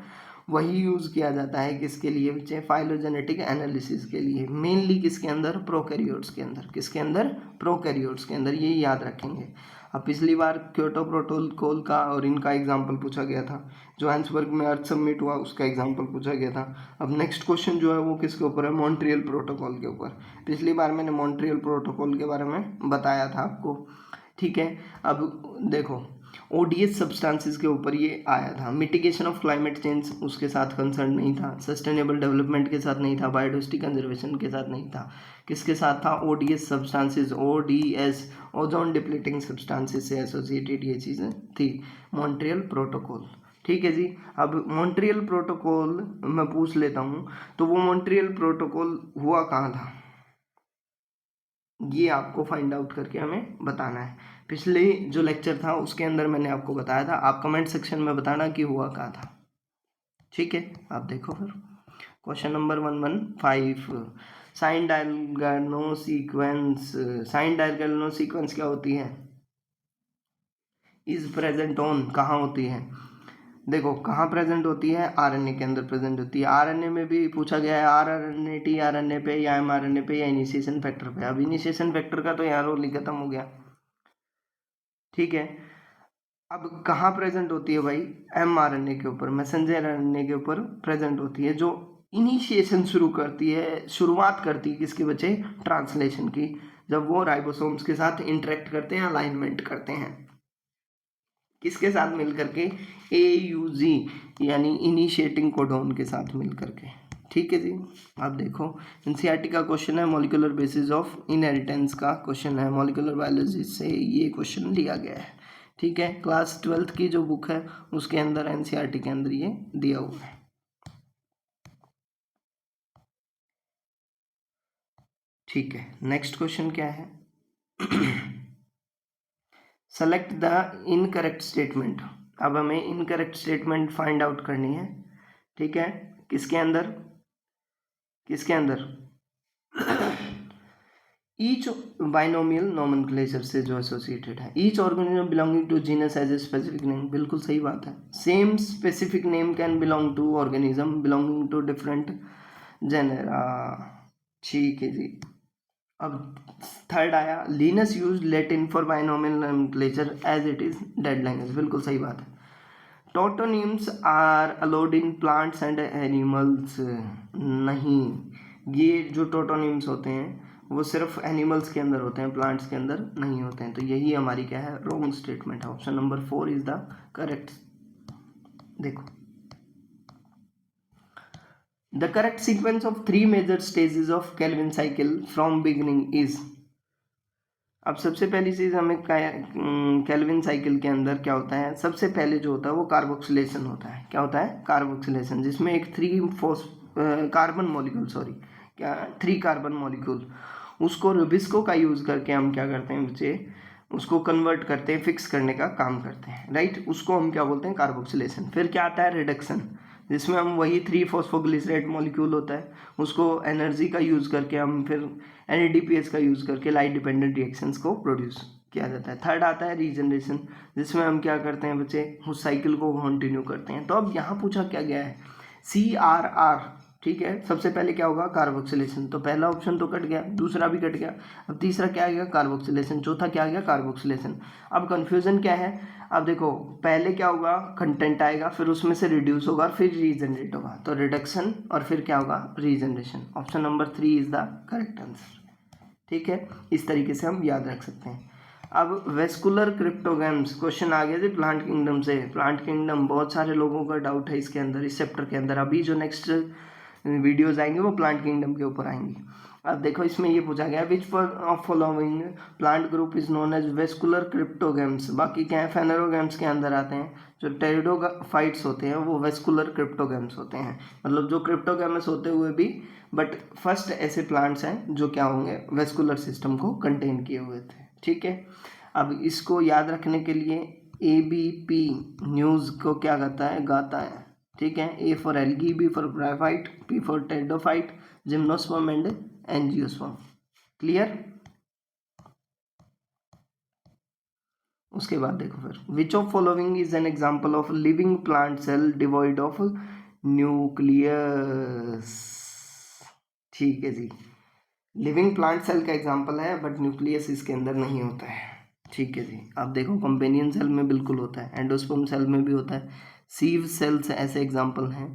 A: वही यूज़ किया जाता है किसके लिए बच्चे, फाइलोजेनेटिक एनालिसिस के लिए, मेनली किसके अंदर, प्रोकैरियोट्स के अंदर। किसके अंदर, प्रोकैरियोट्स के अंदर, ये याद रखेंगे। अब पिछली बार क्योटो प्रोटोकॉल का और इनका एग्जाम्पल पूछा गया था, जोहान्सबर्ग में अर्थ समिट हुआ उसका एग्जाम्पल पूछा गया था। अब नेक्स्ट क्वेश्चन जो है वो किसके ऊपर है, मॉन्ट्रियल प्रोटोकॉल के ऊपर। पिछली बार मैंने मॉन्ट्रियल प्रोटोकॉल के बारे में बताया था आपको। ठीक है, अब देखो ओडीएस सब्सटेंसेस के ऊपर ये आया था। मिटिगेशन ऑफ क्लाइमेट चेंज उसके साथ कंसर्न नहीं था, सस्टेनेबल डेवलपमेंट के साथ नहीं था, बायोडाइवर्सिटी कंजर्वेशन के साथ नहीं था। किसके साथ था, ODS substances, ODS, ozone depleting substances से एसोसिएटेड ये चीज़ें थी, मॉन्ट्रियल प्रोटोकॉल। ठीक है जी, अब मॉन्ट्रियल प्रोटोकॉल मैं पूछ लेता हूँ, तो वो मॉन्ट्रियल प्रोटोकॉल हुआ कहाँ था, ये आपको फाइंड आउट करके हमें बताना है। पिछले जो लेक्चर था उसके अंदर मैंने आपको बताया था, आप कमेंट सेक्शन में बताना कि हुआ कहाँ था। ठीक है, आप देखो फिर question number 115, sign diagonal sequence. Sign diagonal sequence क्या होती है, इज प्रेजेंट ऑन, कहाँ होती है, देखो कहाँ प्रेजेंट होती है, आरएनए के अंदर प्रेजेंट होती है। आरएनए में भी पूछा गया है आरआरएनए, टीआरएनए पे या एमआरएनए पे या इनिशिएशन फैक्टर पे। अब इनिशिएशन फैक्टर का तो यहाँ रोल ही खत्म हो गया। ठीक है, अब कहाँ प्रेजेंट होती है भाई, एमआरएनए के ऊपर, मैसेंजर आरएनए के ऊपर प्रेजेंट होती है, जो इनिशिएशन शुरू करती है, शुरुआत करती है किसके बच्चे, ट्रांसलेशन की, जब वो राइबोसोम्स के साथ इंटरेक्ट करते हैं, अलाइनमेंट करते हैं, किसके साथ मिलकर के, AUG यानी इनिशिएटिंग कोडोन के साथ मिलकर के। ठीक है जी, आप देखो एनसीईआरटी का क्वेश्चन है, मॉलिक्यूलर बेसिस ऑफ इनहेरिटेंस का क्वेश्चन है, मॉलिक्यूलर बायोलॉजी से ये क्वेश्चन लिया गया है। ठीक है, क्लास 12th की जो बुक है उसके अंदर एनसीईआरटी के अंदर ये दिया हुआ है। ठीक है, नेक्स्ट क्वेश्चन क्या है, सेलेक्ट द इनकरेक्ट स्टेटमेंट। अब हमें इनकरेक्ट स्टेटमेंट फाइंड आउट करनी है। ठीक है, किसके अंदर, किसके अंदर, ईच बाइनोमियल नोमेनक्लेचर से जो एसोसिएटेड है। Each organism belonging to genus as a specific name, बिल्कुल सही बात है। Same specific name can belong to organism belonging to different genera. ठीक है जी, अब थर्ड आया, Linnaeus use Latin for binomial nomenclature as it is dead language, बिल्कुल सही बात है। Tautonyms are allowed in plants and animals, नहीं, ये जो टोटोनिम्स होते हैं वो सिर्फ एनिमल्स के अंदर होते हैं, प्लांट्स के अंदर नहीं होते हैं। तो यही हमारी क्या है, रॉन्ग स्टेटमेंट है। Option number 4 is the correct. देखो, the correct sequence of 3 major stages of Calvin cycle from beginning is. अब सबसे पहली चीज़ हमें केल्विन साइकिल के अंदर क्या होता है, सबसे पहले जो होता है वो कार्बोक्सिलेशन होता है। क्या होता है, कार्बोक्सिलेशन, जिसमें एक 3 कार्बन मॉलिक्यूल, सॉरी क्या, 3 कार्बन मॉलिक्यूल, उसको रुबिस्को का यूज़ करके हम क्या करते हैं बच्चे, उसको कन्वर्ट करते हैं, फिक्स करने का काम करते हैं, राइट। उसको हम क्या बोलते हैं, कार्बोक्सिलेशन। फिर क्या आता है, रिडक्शन, जिसमें हम वही 3-फॉस्फोग्लिसरेट मॉलिक्यूल होता है, उसको एनर्जी का यूज़ करके हम फिर NADPH का यूज़ करके लाइट डिपेंडेंट रिएक्शंस को प्रोड्यूस किया जाता है। थर्ड आता है रीजनरेशन, जिसमें हम क्या करते हैं बच्चे, उस साइकिल को कंटिन्यू करते हैं। तो अब यहाँ पूछा क्या गया है, CRR, ठीक है, सबसे पहले क्या होगा, कार्बोक्सिलेशन। तो पहला ऑप्शन तो कट गया, दूसरा भी कट गया, अब तीसरा क्या आ गया, कार्बोक्सिलेशन, चौथा क्या आ गया, कार्बोक्सिलेशन। अब कंफ्यूजन क्या है, अब देखो पहले क्या होगा, कंटेंट आएगा, फिर उसमें से रिड्यूस होगा, फिर रीजनरेट होगा, तो रिडक्शन और फिर क्या होगा, regeneration. Option number 3 is the correct answer. ठीक है, इस तरीके से हम याद रख सकते हैं। अब वेस्कुलर क्रिप्टोग्राम्स, क्वेश्चन आ गया जी प्लांट किंगडम से। प्लांट किंगडम बहुत सारे लोगों का डाउट है इसके अंदर, इस चैप्टर के अंदर। अभी जो नेक्स्ट वीडियोज आएंगे वो प्लांट किंगडम के ऊपर आएंगी। अब देखो इसमें ये पूछा गया, which of following plant group is known as vascular cryptogams. बाकी क्या है, फेनरोग्राम्स के अंदर आते हैं। जो टेरिडोफाइट्स होते हैं वो वेस्कुलर क्रिप्टोग्राम्स होते हैं, मतलब जो क्रिप्टोग्राम्स होते हुए भी बट फर्स्ट ऐसे प्लांट्स हैं जो क्या होंगे, वेस्कुलर सिस्टम को कंटेन किए हुए थे। ठीक है, अब इसको याद रखने के लिए ABP न्यूज़ को क्या कहता है, गाता है। ठीक है, A for algae, B for bryophyte, P for pteridophyte, gymnosperm and angiosperm. Clear. उसके बाद देखो फिर, which of following is an example of living plant cell devoid of nucleus. ठीक है जी, लिविंग प्लांट सेल का एग्जांपल है बट न्यूक्लियस इसके अंदर नहीं होता है। ठीक है जी, आप देखो कंपेनियन सेल में बिल्कुल होता है, एंडोस्पर्म सेल में भी होता है, सीव सेल्स ऐसे एग्जांपल हैं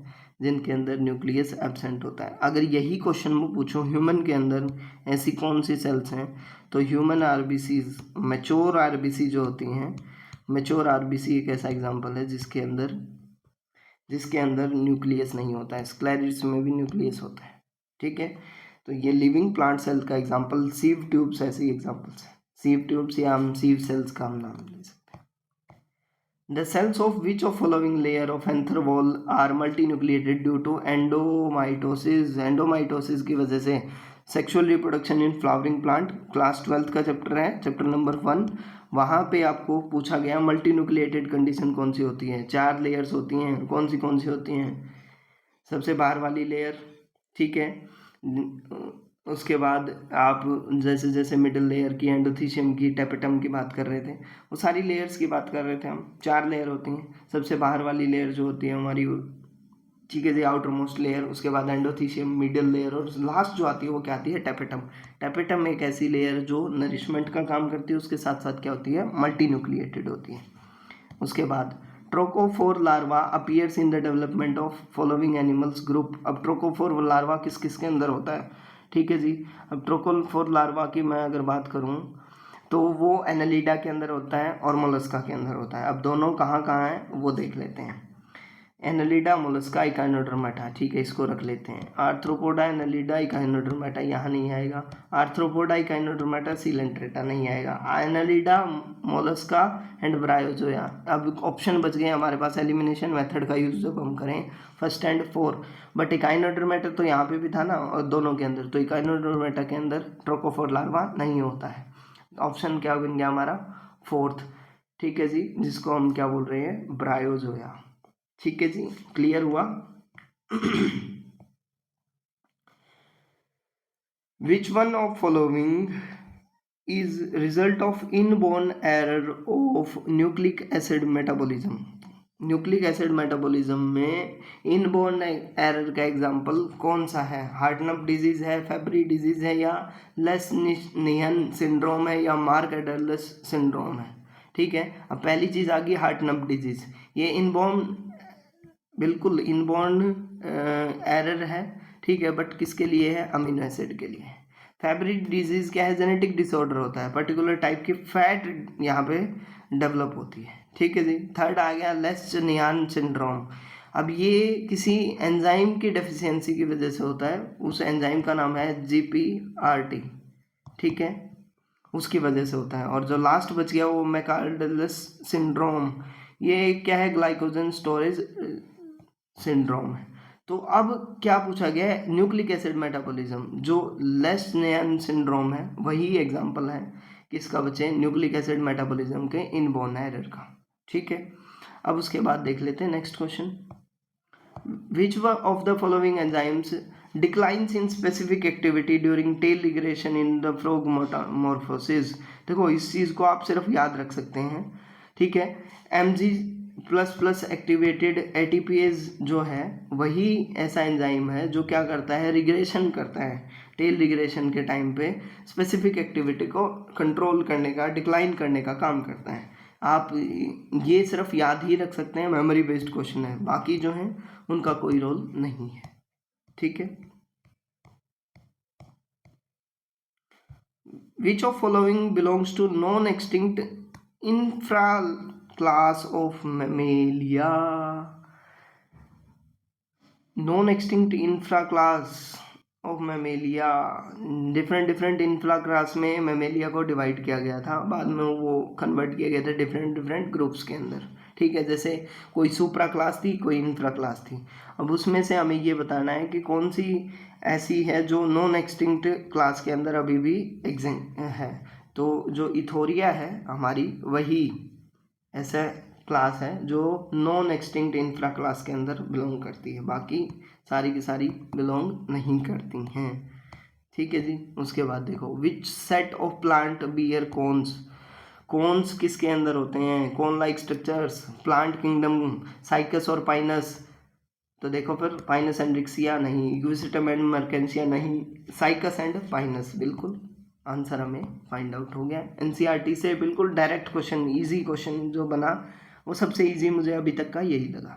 A: जिनके अंदर न्यूक्लियस एब्सेंट होता है। अगर यही क्वेश्चन मैं पूछूं ह्यूमन के अंदर ऐसी कौन सी सेल्स हैं, तो ह्यूमन आरबीसीज, मैच्योर आरबीसी जो होती हैं, मैच्योर आरबीसी एक ऐसा एग्जांपल है जिसके अंदर न्यूक्लियस नहीं होता है। स्क्लेरिड्स में भी न्यूक्लियस होता है। ठीक है, तो ये लिविंग प्लांट सेल का एग्जांपल सीव ट्यूब्स ऐसी एग्जांपल्स हैं। सीव ट्यूब्स या हम सीव सेल्स का हम नाम ले सकते हैं। The cells of which of following layer of anther wall are multinucleated due to endomitosis. Endomitosis की वजह से sexual reproduction in flowering plant, class 12 का चैप्टर है, चैप्टर नंबर 1। वहाँ पे आपको पूछा गया मल्टीन्यूक्लिएटेड कंडीशन कौन सी होती है, 4 लेयर्स होती हैं, कौन सी होती हैं, सबसे बाहर वाली लेयर। ठीक है, उसके बाद आप जैसे जैसे मिडिल लेयर की, एंडोथीशियम की, टेपेटम की बात कर रहे थे, वो सारी लेयर्स की बात कर रहे थे हम। 4 लेयर होती हैं, सबसे बाहर वाली लेयर जो होती है हमारी, ठीक है जी, आउटर मोस्ट लेयर, उसके बाद एंडोथीशियम, मिडिल लेयर, और लास्ट जो आती है वो क्या आती है, टेपेटम। टेपेटम एक ऐसी लेयर जो नरिशमेंट का काम करती है, उसके साथ साथ क्या होती है, मल्टी न्यूक्लिएटेड होती है। उसके बाद trochophore larva appears in the development of following animals group. अब ट्रोकोफोर लार्वा किस किस के अंदर होता है, ठीक है जी। अब ट्रोकोफोर लार्वा की मैं अगर बात करूं तो वो एनालिडा के अंदर होता है और मोलस्का के अंदर होता है। अब दोनों कहाँ कहाँ हैं वो देख लेते हैं। एनालिडा, मोलस्का, इकाइनोडर्मेटा, ठीक है, इसको रख लेते हैं। आर्थ्रोपोडा, एनालिडा, इकाइनोडर्मेटा यहाँ नहीं आएगा। आर्थ्रोपोडा, इकाइनोडर्मेटा, सीलेंट्रेटा नहीं आएगा। Annelida, Mollusca and Bryozoa. अब ऑप्शन बच गए हमारे पास एलिमिनेशन मेथड का यूज जब हम करें, फर्स्ट एंड 4। बट इकाइनोडर्मेटा तो यहाँ पे भी था ना, और दोनों के अंदर, तो इकाइनोडर्मेटा के अंदर ट्रोकोफोर लार्वा नहीं होता है। ऑप्शन क्या बन गया हमारा, 4th। ठीक है जी, जिसको हम क्या बोल रहे हैं, ब्रायोजोया। ठीक है जी, क्लियर हुआ। विच one of following is result of inborn error of nucleic acid metabolism. Nucleic acid metabolism में इनबोर्न एरर का एग्जांपल कौन सा है, हार्टनप डिजीज है, फेब्री डिजीज है, या लेस-नियन सिंड्रोम है, या मार्क एडलस सिंड्रोम है। ठीक है, अब पहली चीज आ गई हार्टनप डिजीज। ये इनबोर्न, बिल्कुल इनबॉर्न एरर है। ठीक है, बट किसके लिए है, अमीनो एसिड के लिए। फैब्री डिजीज क्या है, जेनेटिक डिसऑर्डर होता है, पर्टिकुलर टाइप की फैट यहाँ पे डेवलप होती है। ठीक है जी। थर्ड आ गया लेस-नियन सिंड्रोम। अब ये किसी एंजाइम की डेफिशिएंसी की वजह से होता है, उस एंजाइम का नाम है GPRT। ठीक है, उसकी वजह से होता है। और जो लास्ट बच गया वो मैकार्डलस सिंड्रोम, ये क्या है, ग्लाइकोजन स्टोरेज सिंड्रोम है। तो अब क्या पूछा गया है, न्यूक्लिक एसिड मेटाबॉलिज्म, जो लेस-नियन सिंड्रोम है वही एग्जांपल है किसका बचे, न्यूक्लिक एसिड मेटाबॉलिज्म के इनबोर्न एरर का। ठीक है, अब उसके बाद देख लेते हैं next question. Which of the following enzymes declines in specific activity during tail regression in the frog morphosis. देखो इस चीज़ को आप सिर्फ याद रख सकते हैं। ठीक है, प्लस प्लस एक्टिवेटेड एटीपीएज जो है वही ऐसा एंजाइम है जो क्या करता है, रिग्रेशन करता है, टेल रिग्रेशन के टाइम पे स्पेसिफिक एक्टिविटी को कंट्रोल करने का, डिक्लाइन करने का काम करता है। आप ये सिर्फ याद ही रख सकते हैं, मेमोरी बेस्ड क्वेश्चन है, बाकी जो है उनका कोई रोल नहीं है। ठीक है, which of following belongs to non extinct infra class of mammalia? Non extinct infra class of mammalia, different infra class में मेमेलिया को डिवाइड किया गया था, बाद में वो कन्वर्ट किया गया था डिफरेंट ग्रुप्स के अंदर। ठीक है, जैसे कोई सुप्रा क्लास थी, कोई इंफ्रा क्लास थी। अब उसमें से हमें ये बताना है कि कौन सी ऐसी है जो नॉन एक्सटिंक्ट क्लास के अंदर अभी भी एग्जिस्ट है। तो जो इथोरिया है हमारी, वही ऐसा क्लास है जो नॉन एक्सटिंक्ट इंफ्रा क्लास के अंदर बिलोंग करती है, बाकी सारी की सारी बिलोंग नहीं करती हैं। ठीक है जी, उसके बाद देखो, which set of plant bear cones? Cones किसके अंदर होते हैं? Cone like structures, plant kingdom, Cycas और पाइनस। तो देखो फिर पाइनस एंड रिक्सिया नहीं, यूसिटम एंड मर्केंसिया नहीं, साइकस एंड पाइनस। बिल्कुल आंसर हमें फाइंड आउट हो गया। एनसीईआरटी से बिल्कुल डायरेक्ट क्वेश्चन, इजी क्वेश्चन जो बना वो सबसे इजी मुझे अभी तक का यही लगा।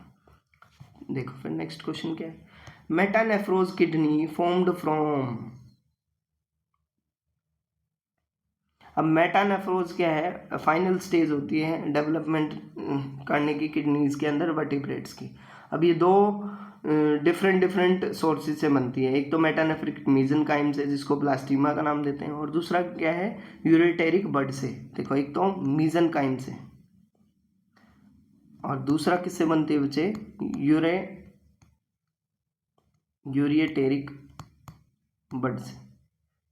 A: देखो फिर नेक्स्ट क्वेश्चन क्या है, मेटानेफ्रोज किडनी फॉर्म्ड फ्रॉम। अब मेटानेफ्रोज क्या है, फाइनल स्टेज होती है डेवलपमेंट करने की किडनीज के अंदर वर्टिब्रेट्स की। अब ये दो डिफरेंट सोर्सेज से बनती है, एक तो मेटानेफ्रिक मीजनकाइम से जिसको ब्लास्टीमा का नाम देते हैं, और दूसरा क्या है, यूरेटेरिक बड से। देखो एक तो मीजनकाइम से और दूसरा किससे बनती है बच्चे, यूरिएटेरिक बड से।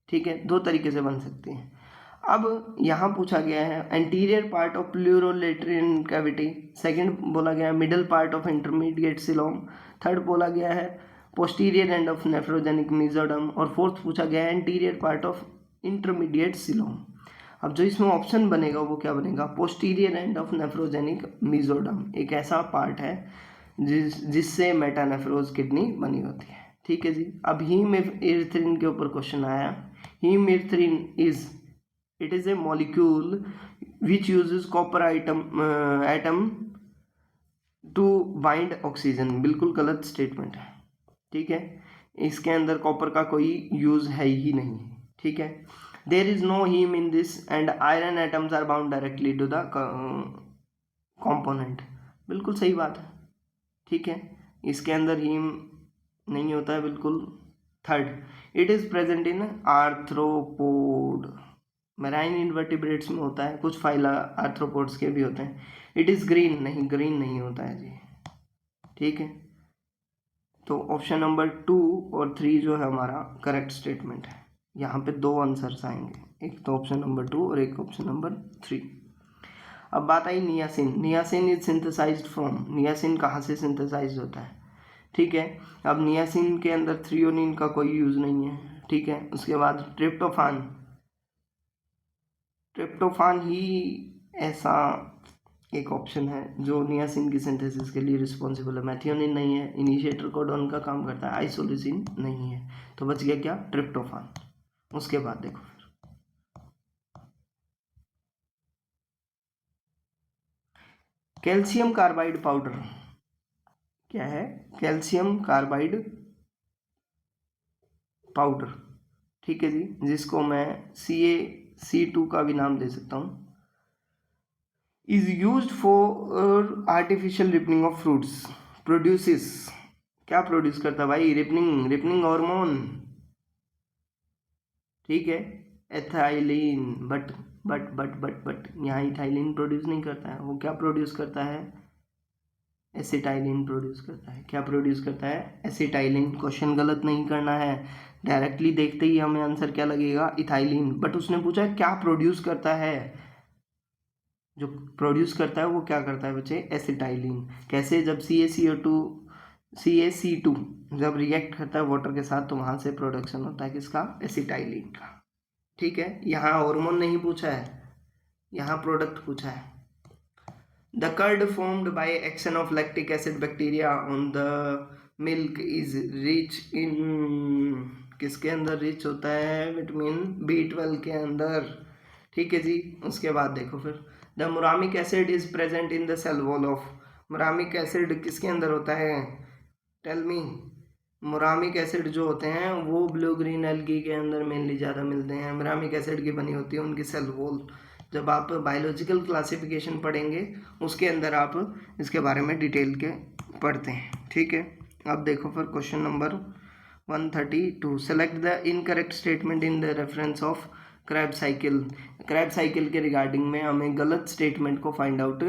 A: ठीक है, दो तरीके से बन सकती है। अब यहाँ पूछा गया है anterior part of pleuroperitoneal cavity, second बोला गया है middle part of intermediate coelom, third बोला गया है posterior end of nephrogenic mesoderm, और फोर्थ पूछा गया है anterior part of intermediate coelom. अब जो इसमें ऑप्शन बनेगा वो क्या बनेगा, posterior end of nephrogenic mesoderm एक ऐसा पार्ट है जिससे मेटानेफ्रोज किडनी बनी होती है। ठीक है जी, अब हीमइरथ्रिन के ऊपर क्वेश्चन आया। हीमइरथ्रिन it is a molecule which uses copper atom to bind oxygen। बिल्कुल गलत स्टेटमेंट है। ठीक है, इसके अंदर कॉपर का कोई यूज है ही नहीं। ठीक है, there is no heme in this and iron atoms are bound directly to the component. बिल्कुल सही बात है। ठीक है, इसके अंदर हीम नहीं होता है बिल्कुल। Third, it is present in arthropod, marine invertebrates में होता है, कुछ फाइला आर्थ्रोपोड्स के भी होते हैं। इट इज ग्रीन नहीं, ग्रीन नहीं होता है जी। ठीक है, तो ऑप्शन नंबर 2 और 3 जो है हमारा करेक्ट स्टेटमेंट है। यहाँ पे दो आंसर्स आएंगे, एक तो ऑप्शन नंबर 2 और एक ऑप्शन नंबर 3। अब बात आई niacin. Niacin is synthesized from, niacin कहाँ से सिंथेसाइज होता है? ठीक है, अब नियासिन के अंदर थ्रियोनिन का कोई यूज नहीं है। ठीक है, उसके बाद ट्रिप्टोफान, ट्रिप्टोफान ही ऐसा एक ऑप्शन है जो नियासिन की सिंथेसिस के लिए रिस्पॉन्सिबल है। मैथियोनिन नहीं है, इनिशिएटर कोडोन का काम करता है, आइसोलिसिन नहीं है, तो बच गया क्या, ट्रिप्टोफान। उसके बाद देखो फिर कैल्शियम कार्बाइड पाउडर क्या है, कैल्शियम कार्बाइड पाउडर। ठीक है जी, जिसको मैं CaC2 का भी नाम दे सकता हूँ, is used for artificial ripening of fruits, produces, क्या प्रोड्यूस करता है भाई, रिपनिंग हार्मोन। ठीक है, एथाइलिन, बट यहाँ इथाइलिन प्रोड्यूस नहीं करता है, वो क्या प्रोड्यूस करता है, एसिटाइलिन प्रोड्यूस करता है। क्या प्रोड्यूस करता है, एसिटाइलिन। क्वेश्चन गलत नहीं करना है, डायरेक्टली देखते ही हमें आंसर क्या लगेगा, इथाइलिन। बट उसने पूछा क्या प्रोड्यूस करता है, जो प्रोड्यूस करता है वो क्या करता है बच्चे, एसिटाइलिन। कैसे, जब CaC2 जब रिएक्ट करता है वाटर के साथ तो वहाँ से प्रोडक्शन होता है किसका, एसिटाइलिन का। ठीक है, यहाँ हार्मोन नहीं पूछा है, यहाँ प्रोडक्ट पूछा है। The curd formed by action of lactic acid bacteria on the milk is rich in, किसके अंदर रिच होता है? विटामिन B12 के अंदर। ठीक है जी। उसके बाद देखो फिर, the muramic acid is present in the cell wall of, muramic acid किसके अंदर होता है? Tell me. मुरामिक एसिड जो होते हैं वो ब्लू ग्रीन एल्गी के अंदर मेनली ज़्यादा मिलते हैं। मुरामिक एसिड की बनी होती है उनकी सेल वॉल। जब आप बायोलॉजिकल क्लासिफिकेशन पढ़ेंगे उसके अंदर आप इसके बारे में डिटेल के पढ़ते हैं। ठीक है। अब देखो फिर question number 132, select the incorrect statement in the reference of Krebs cycle. Krebs cycle के रिगार्डिंग में हमें गलत स्टेटमेंट को फाइंड आउट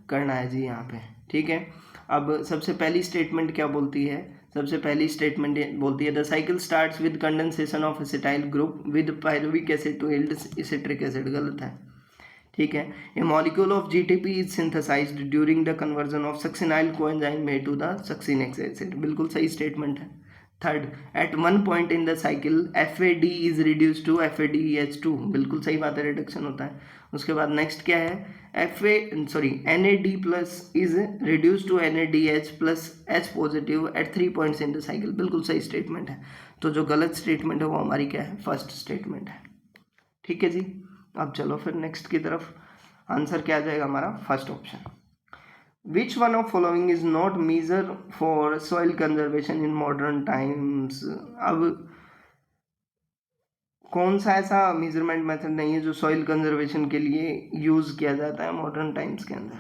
A: करना है जी यहाँ पे। ठीक है। अब सबसे पहली स्टेटमेंट क्या बोलती है? सबसे पहली स्टेटमेंट बोलती है the cycle starts with condensation of acetyl group with pyruvic acid to yield citric acid. गलत है। ठीक है। A molecule of GTP is synthesized during the conversion of succinyl coenzyme made to the succinic acid. बिल्कुल सही statement है। Third, at one point in the cycle FAD is reduce to FADH2। बिल्कुल सही बात है, रिडक्शन होता है। उसके बाद नेक्स्ट क्या है? NAD plus is reduce to NADH plus H positive at 3 points in the cycle. बिल्कुल सही स्टेटमेंट है। तो जो गलत स्टेटमेंट है वो हमारी क्या है? फर्स्ट स्टेटमेंट है। ठीक है जी। अब चलो फिर नेक्स्ट की तरफ। आंसर क्या आ जाएगा हमारा? First option. Which one of following is not measure for soil conservation in modern times? अब कौन सा ऐसा मेजरमेंट मेथड नहीं है जो सॉइल कंजर्वेशन के लिए यूज़ किया जाता है मॉडर्न टाइम्स के अंदर?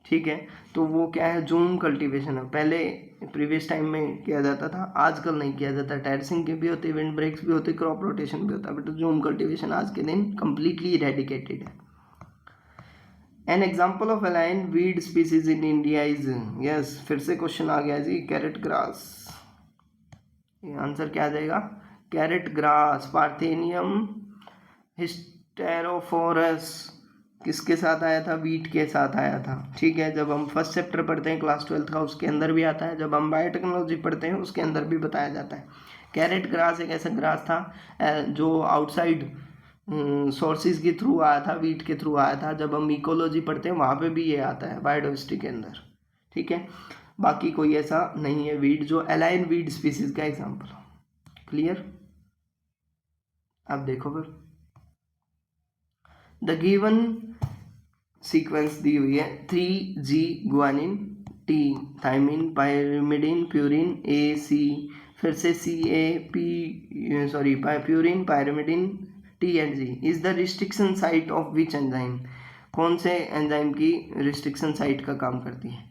A: ठीक है। तो वो क्या है? जूम कल्टीवेशन है। पहले प्रीवियस टाइम में किया जाता था, आजकल नहीं किया जाता। टेरेसिंग के भी होते, विंड ब्रेक्स भी होते, क्रॉप रोटेशन भी होता है, बट जूम कल्टीवेशन आज के दिन कम्प्लीटली इरेडिकेटेड है। An example of align weed species in India is, yes फिर से क्वेश्चन आ गया जी, कैरेट ग्रास। ये आंसर क्या आ जाएगा? कैरेट ग्रास, पार्थेनियम हिस्टेरोफोरस किसके साथ आया था? वीट के साथ आया था। ठीक है। जब हम फर्स्ट चैप्टर पढ़ते हैं क्लास 12th का उसके अंदर भी आता है, जब हम बायोटेक्नोलॉजी पढ़ते हैं उसके अंदर भी बताया जाता है। कैरेट ग्रास एक ऐसा ग्रास था जो आउटसाइड सोर्सेज के थ्रू आया था, वीट के थ्रू आया था। जब हम इकोलॉजी पढ़ते हैं वहाँ पे भी ये आता है बायोडाइवर्सिटी के अंदर। ठीक है। बाकी कोई ऐसा नहीं है वीड जो अलाइन वीड स्पीसीज का एग्जांपल हो। क्लियर? अब देखो फिर, द गिवन सीक्वेंस दी हुई है 3G guanine, T thymine, pyrimidine, purine, AC, फिर से purine, pyrimidine, T and G is the restriction site of which enzyme? कौन से एंजाइम की रिस्ट्रिक्शन साइट का काम करती है?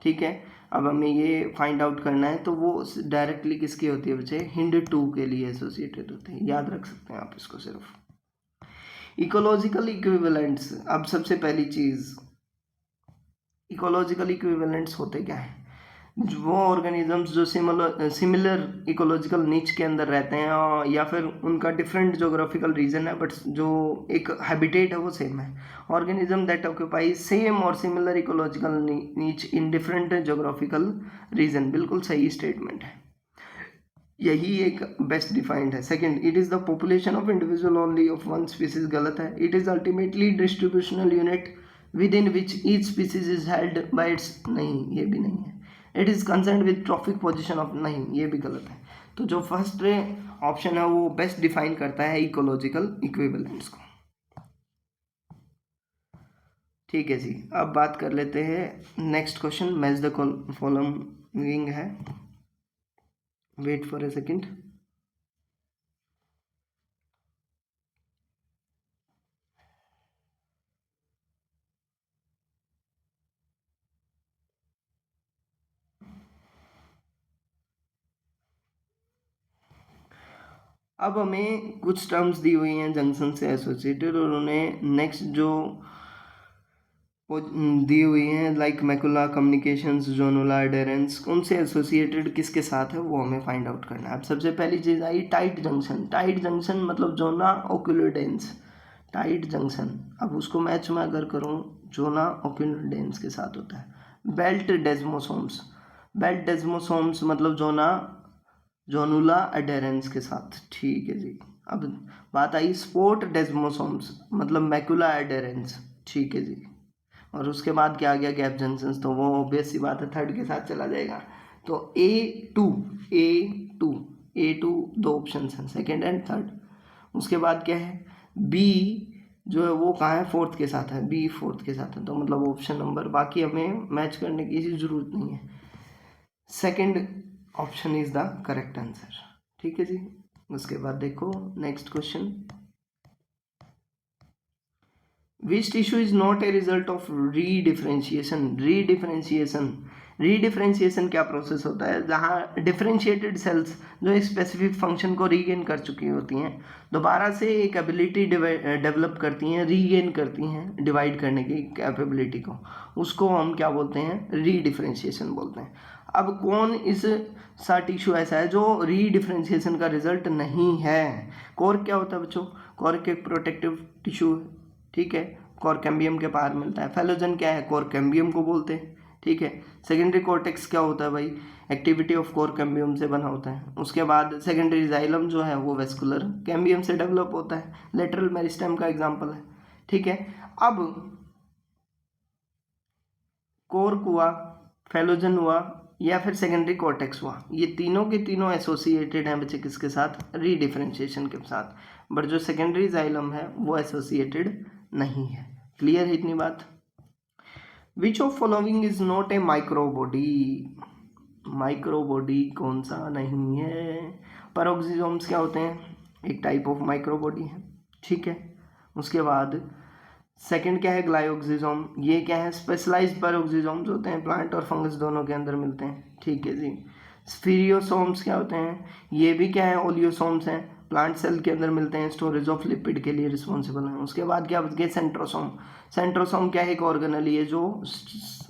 A: ठीक है। अब हमें ये फाइंड आउट करना है, तो वो डायरेक्टली किसकी होती है बच्चे? HindII के लिए एसोसिएटेड होती है। याद रख सकते हैं आप इसको सिर्फ। इकोलॉजिकल इक्विवेलेंट्स, अब सबसे पहली चीज, इकोलॉजिकल इक्विवेलेंट्स होते क्या है? वो ऑर्गेनिजम्स जो सिमिलर इकोलॉजिकल नीच के अंदर रहते हैं या फिर उनका डिफरेंट जोग्राफिकल रीजन है बट जो एक हैबिटेट है वो सेम है। ऑर्गेनिज्म दैट ऑक्यूपाई सेम और सिमिलर इकोलॉजिकल नीच इन डिफरेंट जोग्राफिकल रीजन। बिल्कुल सही स्टेटमेंट है, यही एक बेस्ट डिफाइंड है। Second, it is the population of individual only of one species. गलत है। It is ultimately distributional unit within which each species is held by its. नहीं, ये भी नहीं है। It is concern with trophic position of. नहीं, ये भी गलत है। तो जो फर्स्ट ऑप्शन है वो बेस्ट डिफाइन करता है इकोलॉजिकल इक्विवेलेंट्स को। ठीक है जी। अब बात कर लेते हैं next question. Match the following है, वेट फॉर ए सेकेंड। अब हमें कुछ टर्म्स दी हुई हैं जंक्शन से एसोसिएटेड और उन्हें नेक्स्ट जो दी हुई हैं लाइक मैकुला, कम्युनिकेशंस, जोनुला, एडेरेंस, उनसे एसोसिएटेड किसके साथ है वो हमें फाइंड आउट करना है। अब सबसे पहली चीज़ आई टाइट जंक्शन। टाइट जंक्शन मतलब जोना ओक्यूलोडेंस, टाइट जंक्शन। अब उसको मैच में अगर करूँ, जोना ओक्यूलोडेंस के साथ होता है। बेल्ट डेस्मोसोम्स, बेल्ट डेस्मोसोम्स मतलब जोना जोनुला एडेरेंस के साथ। ठीक है जी। अब बात आई स्पोर्ट डेस्मोसोम्स मतलब मैकुला एडेरेंस। ठीक है जी। और उसके बाद क्या आ गया गैप जंक्शन, तो वो ऑब्वियस सी बात है थर्ड के साथ चला जाएगा। तो ए टू दो ऑप्शन हैं, सेकेंड एंड थर्ड। उसके बाद क्या है, बी जो है वो कहाँ है, फोर्थ के साथ है, बी फोर्थ के साथ है, तो मतलब ऑप्शन नंबर, बाकी हमें मैच करने की जरूरत नहीं है, second option is the correct answer. ठीक है जी। उसके बाद देखो next question, which tissue is not a result of रीडिफरेंशिएशन। रीडिफरेंशिएशन क्या प्रोसेस होता है, जहाँ डिफरेंशिएटेड सेल्स जो एक स्पेसिफिक फंक्शन को रीगेन कर चुकी होती हैं, दोबारा से एक एबिलिटी डेवलप करती हैं, रीगेन करती हैं डिवाइड करने की कैपेबिलिटी को, उसको हम क्या बोलते हैं, रीडिफरेंशिएशन बोलते हैं। अब कौन इस सा टिश्यू ऐसा है जो रीडिफरेंशिएशन का रिजल्ट नहीं है। कॉर्क क्या होता है बच्चों, कॉर्क एक प्रोटेक्टिव टिश्यू है, ठीक है, कोर कैम्बियम के पार मिलता है। फेलोजन क्या है, कोर कैम्बियम को बोलते हैं, ठीक है। सेकेंडरी कॉर्टेक्स क्या होता है भाई, एक्टिविटी ऑफ कोर कैम्बियम से बना होता है। उसके बाद सेकेंडरी जाइलम जो है वो वेस्कुलर कैम्बियम से डेवलप होता है, लेटरल मेरिस्टेम का एग्जांपल है, ठीक है। अब कोर्क हुआ, फेलोजन हुआ या फिर सेकेंडरी कॉर्टेक्स हुआ, ये तीनों के तीनों एसोसिएटेड हैं बच्चे किसके साथ, रीडिफरेंशिएशन के साथ, बट जो सेकेंडरी जाइलम है वो एसोसिएटेड नहीं है। क्लियर है इतनी बात। विच of following is not A microbody, microbody कौन सा नहीं है। पैरोक्सिसोम्स क्या होते हैं, एक टाइप ऑफ माइक्रोबॉडी है, ठीक है। उसके बाद सेकंड क्या है, ग्लायोक्सिसोम, ये क्या है, स्पेशलाइज्ड पैरोक्सिसोम्स होते हैं, प्लांट और फंगस दोनों के अंदर मिलते हैं, ठीक है जी। स्फीरियोसोम्स क्या होते हैं, ये भी क्या है, ओलियोसोम्स हैं, प्लांट सेल के अंदर मिलते हैं, स्टोरेज ऑफ लिपिड के लिए रिस्पॉन्सिबल हैं। उसके बाद क्या बच गया, सेंट्रोसोम। सेंट्रोसोम क्या है, एक ऑर्गेनेल है जो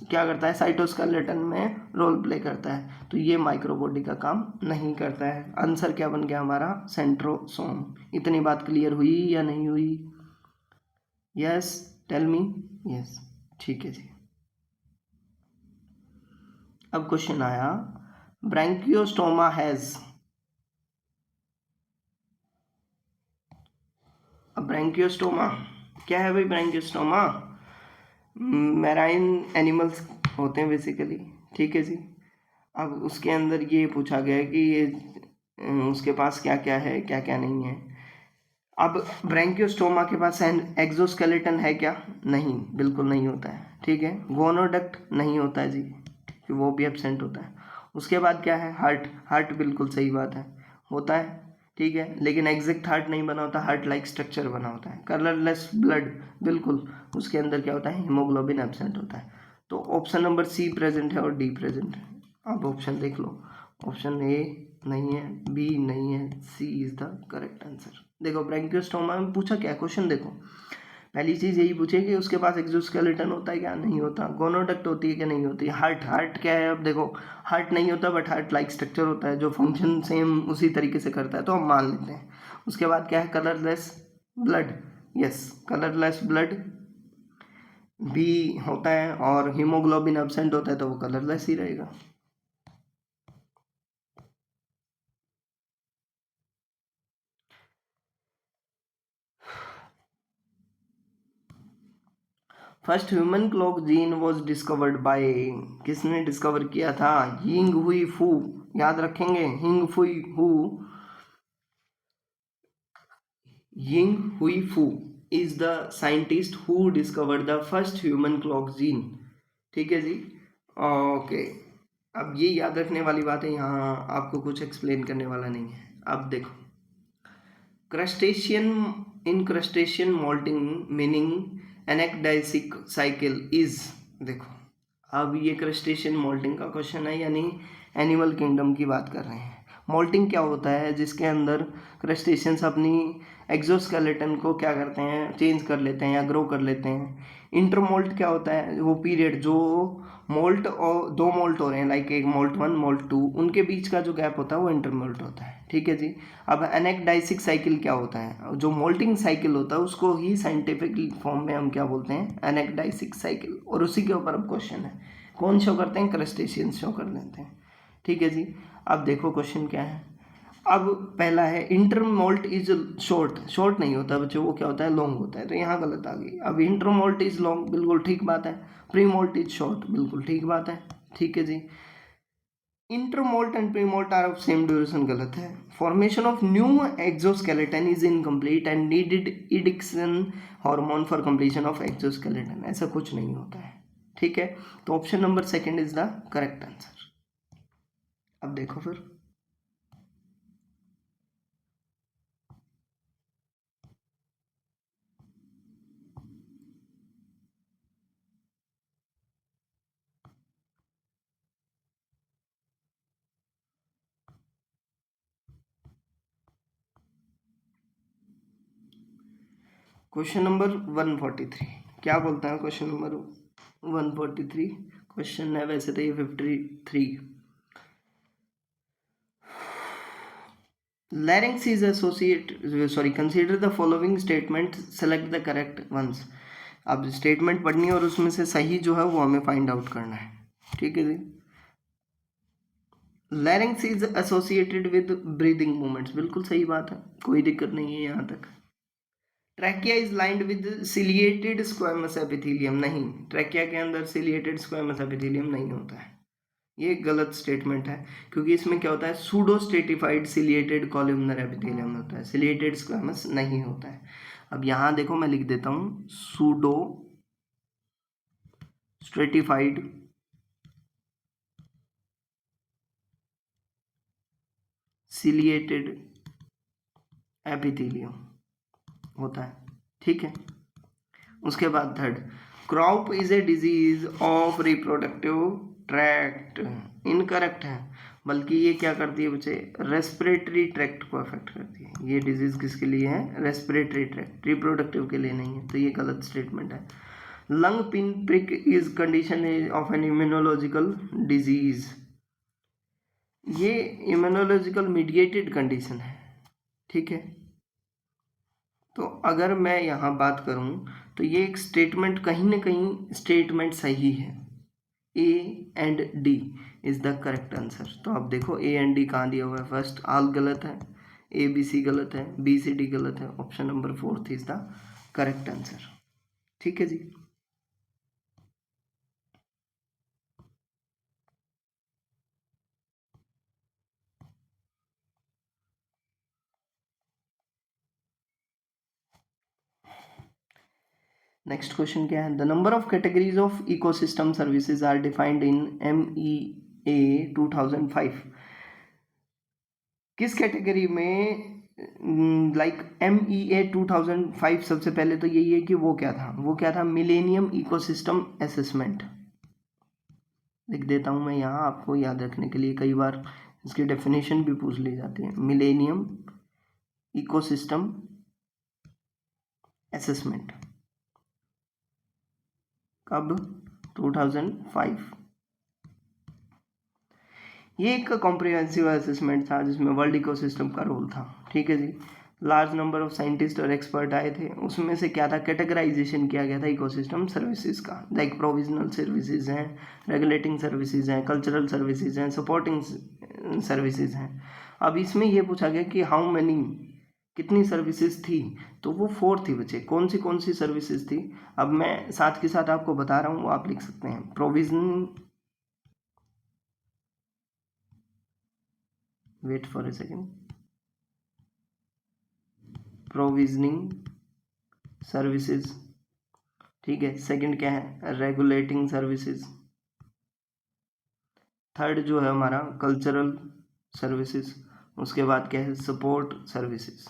A: क्या करता है, साइटोस्केलेटन में रोल प्ले करता है, तो ये माइक्रोबॉडी का काम नहीं करता है। आंसर क्या बन गया हमारा, सेंट्रोसोम। इतनी बात क्लियर हुई या नहीं हुई, यस टेल मी, यस, ठीक है जी। अब क्वेश्चन आया, ब्रैंकियोस्टोमा हैज, अब ब्रैंकियोस्टोमा क्या है भाई, ब्रैंकियोस्टोमा मैराइन एनिमल्स होते हैं बेसिकली, ठीक है जी। अब उसके अंदर ये पूछा गया है कि ये उसके पास क्या क्या है, क्या क्या नहीं है। अब ब्रैंकियोस्टोमा के पास एक्सोस्केलेटन है क्या, नहीं, बिल्कुल नहीं होता है, ठीक है। गोनोडक्ट नहीं होता है जी, वो भी एब्सेंट होता है। उसके बाद क्या है, हार्ट बिल्कुल सही बात है, होता है, ठीक है, लेकिन एग्जैक्ट हार्ट नहीं बना होता, हार्ट लाइक स्ट्रक्चर बना होता है। कलरलेस ब्लड, बिल्कुल उसके अंदर क्या होता है, हीमोग्लोबिन एब्सेंट होता है। तो ऑप्शन नंबर सी प्रेजेंट है और डी प्रेजेंट है। अब ऑप्शन देख लो, ऑप्शन ए नहीं है, बी नहीं है, सी इज द करेक्ट आंसर। देखो ब्रैंकियोस्टोमा में पूछा क्या क्वेश्चन, देखो पहली चीज़ यही पूछे कि उसके पास एक्सोस्केलेटन होता है क्या, नहीं होता। गोनोडक्ट होती है क्या, नहीं होती। हार्ट क्या है, अब देखो हार्ट नहीं होता बट हार्ट लाइक स्ट्रक्चर होता है जो फंक्शन सेम उसी तरीके से करता है, तो हम मान लेते हैं। उसके बाद क्या है, colourless blood, yes colourless blood भी होता है, और हीमोग्लोबिन एब्सेंट होता है तो वो कलरलेस ही रहेगा। First human clock gene was discovered by, किसने डिस्कवर किया था, यिंग हुई फू, याद रखेंगे, हिंग फुई हु, यिंग हुई फू is the scientist who discovered the first human clock gene, ठीक है जी। ओके, अब ये याद रखने वाली बात है, यहाँ आपको कुछ एक्सप्लेन करने वाला नहीं है। अब देखो, crustacean, in crustacean molting meaning anecdysic cycle is, देखो अब ये क्रस्टेशियन मोल्टिंग का क्वेश्चन है, यानी एनिमल किंगडम की बात कर रहे हैं। मोल्टिंग क्या होता है, जिसके अंदर क्रस्टेशियंस अपनी एक्सोस्केलेटन को क्या करते हैं, चेंज कर लेते हैं या ग्रो कर लेते हैं। इंटरमोल्ट क्या होता है, वो पीरियड जो मोल्ट और दो मोल्ट हो रहे हैं, लाइक एक मोल्ट 1 मोल्ट 2, उनके बीच का जो गैप होता है वो इंटरमोल्ट होता है, ठीक है जी। अब एनेक्डाइसिक साइकिल क्या होता है, जो मोल्टिंग साइकिल होता है उसको ही साइंटिफिक फॉर्म में हम क्या बोलते हैं, एनेक्डाइसिक साइकिल, और उसी के ऊपर अब क्वेश्चन है, कौन शो करते हैं, क्रस्टेशियंस शो कर लेते हैं, ठीक है जी। अब देखो क्वेश्चन क्या है, अब पहला है इंटरमोल्ट इज शॉर्ट, शॉर्ट नहीं होता बच्चों, वो क्या होता है, लॉन्ग होता है, तो यहाँ गलत आ गई। अब इंटरमोल्ट इज लॉन्ग, बिल्कुल ठीक बात है। प्रीमोल्ट इज शॉर्ट, बिल्कुल ठीक बात है। ठीक है जी। Intermolt and premolt are of same duration, गलत है। Formation of new exoskeleton is incomplete and needed ecdysone hormone for completion of exoskeleton, ऐसा कुछ नहीं होता है। ठीक है, तो option number second is the correct answer. अब देखो फिर क्वेश्चन नंबर 143 क्या बोलता है। क्वेश्चन नंबर 143 क्वेश्चन है, वैसे तो ये 53। larynx is associate sorry consider the following statement, select the correct ones। अब स्टेटमेंट पढ़नी है और उसमें से सही जो है वो हमें फाइंड आउट करना है। ठीक है जी। larynx is associated with breathing movements, बिल्कुल सही बात है, कोई दिक्कत नहीं है यहाँ तक। Trachea is lined with ciliated squamous epithelium, नहीं, ट्रैकिया के अंदर सिलिएटेड स्क्वामस एपिथेलियम नहीं होता है, ये गलत स्टेटमेंट है, क्योंकि इसमें क्या होता है, pseudo stratified ciliated columnar epithelium होता है, सिलिएटेड स्क्वामस नहीं होता है। अब यहाँ देखो मैं लिख देता हूँ, सूडो स्ट्रेटिफाइड सिलिएटेड एपिथेलियम होता है। ठीक है, उसके बाद third, crop is a disease of reproductive tract, incorrect है, बल्कि ये क्या करती है बच्चे, रेस्पिरेटरी ट्रैक्ट को अफेक्ट करती है। ये डिजीज किसके लिए है, रेस्पिरेटरी ट्रैक्ट, रिप्रोडक्टिव के लिए नहीं है, तो ये गलत स्टेटमेंट है। Lung pin prick is condition of an immunological disease, ये इम्यूनोलॉजिकल मीडिएटेड कंडीशन है। ठीक है, तो अगर मैं यहाँ बात करूँ तो ये एक स्टेटमेंट कहीं ना कहीं स्टेटमेंट सही है, A and D is the correct answer. तो आप देखो ए एंड डी कहाँ दिया हुआ है, फर्स्ट ऑल गलत है, ए बी सी गलत है, बी सी डी गलत है, option number fourth is the correct answer. ठीक है जी। नेक्स्ट क्वेश्चन क्या है, the number of categories of ecosystem services are defined in MEA 2005, किस कैटेगरी में, लाइक MEA 2005, सबसे पहले तो यही है कि वो क्या था, वो क्या था, मिलेनियम इकोसिस्टम असेसमेंट। लिख देता हूँ मैं यहाँ आपको याद रखने के लिए, कई बार इसकी डेफिनेशन भी पूछ ली जाती है। मिलेनियम इकोसिस्टम असेसमेंट कब, 2005। ये एक कॉम्प्रिहेंसिव असेसमेंट था जिसमें वर्ल्ड इकोसिस्टम का रोल था। ठीक है जी, लार्ज नंबर ऑफ साइंटिस्ट और एक्सपर्ट आए थे, उसमें से क्या था, कैटेगराइजेशन किया गया था इकोसिस्टम सर्विसेज का, लाइक प्रोविजनल सर्विसेज हैं, रेगुलेटिंग सर्विसेज हैं, कल्चरल सर्विसेज हैं, सपोर्टिंग सर्विसेज हैं। अब इसमें यह पूछा गया कि हाउ मैनी, कितनी सर्विसेज थी, तो वो 4 थी बच्चे। कौन सी सर्विसेज थी, अब मैं साथ के साथ आपको बता रहा हूँ, वो आप लिख सकते हैं। Provision, wait for a second, provisioning services, ठीक है। सेकंड क्या है, रेगुलेटिंग सर्विसेज। थर्ड जो है हमारा कल्चरल सर्विसेज। उसके बाद क्या है, सपोर्ट सर्विसेज।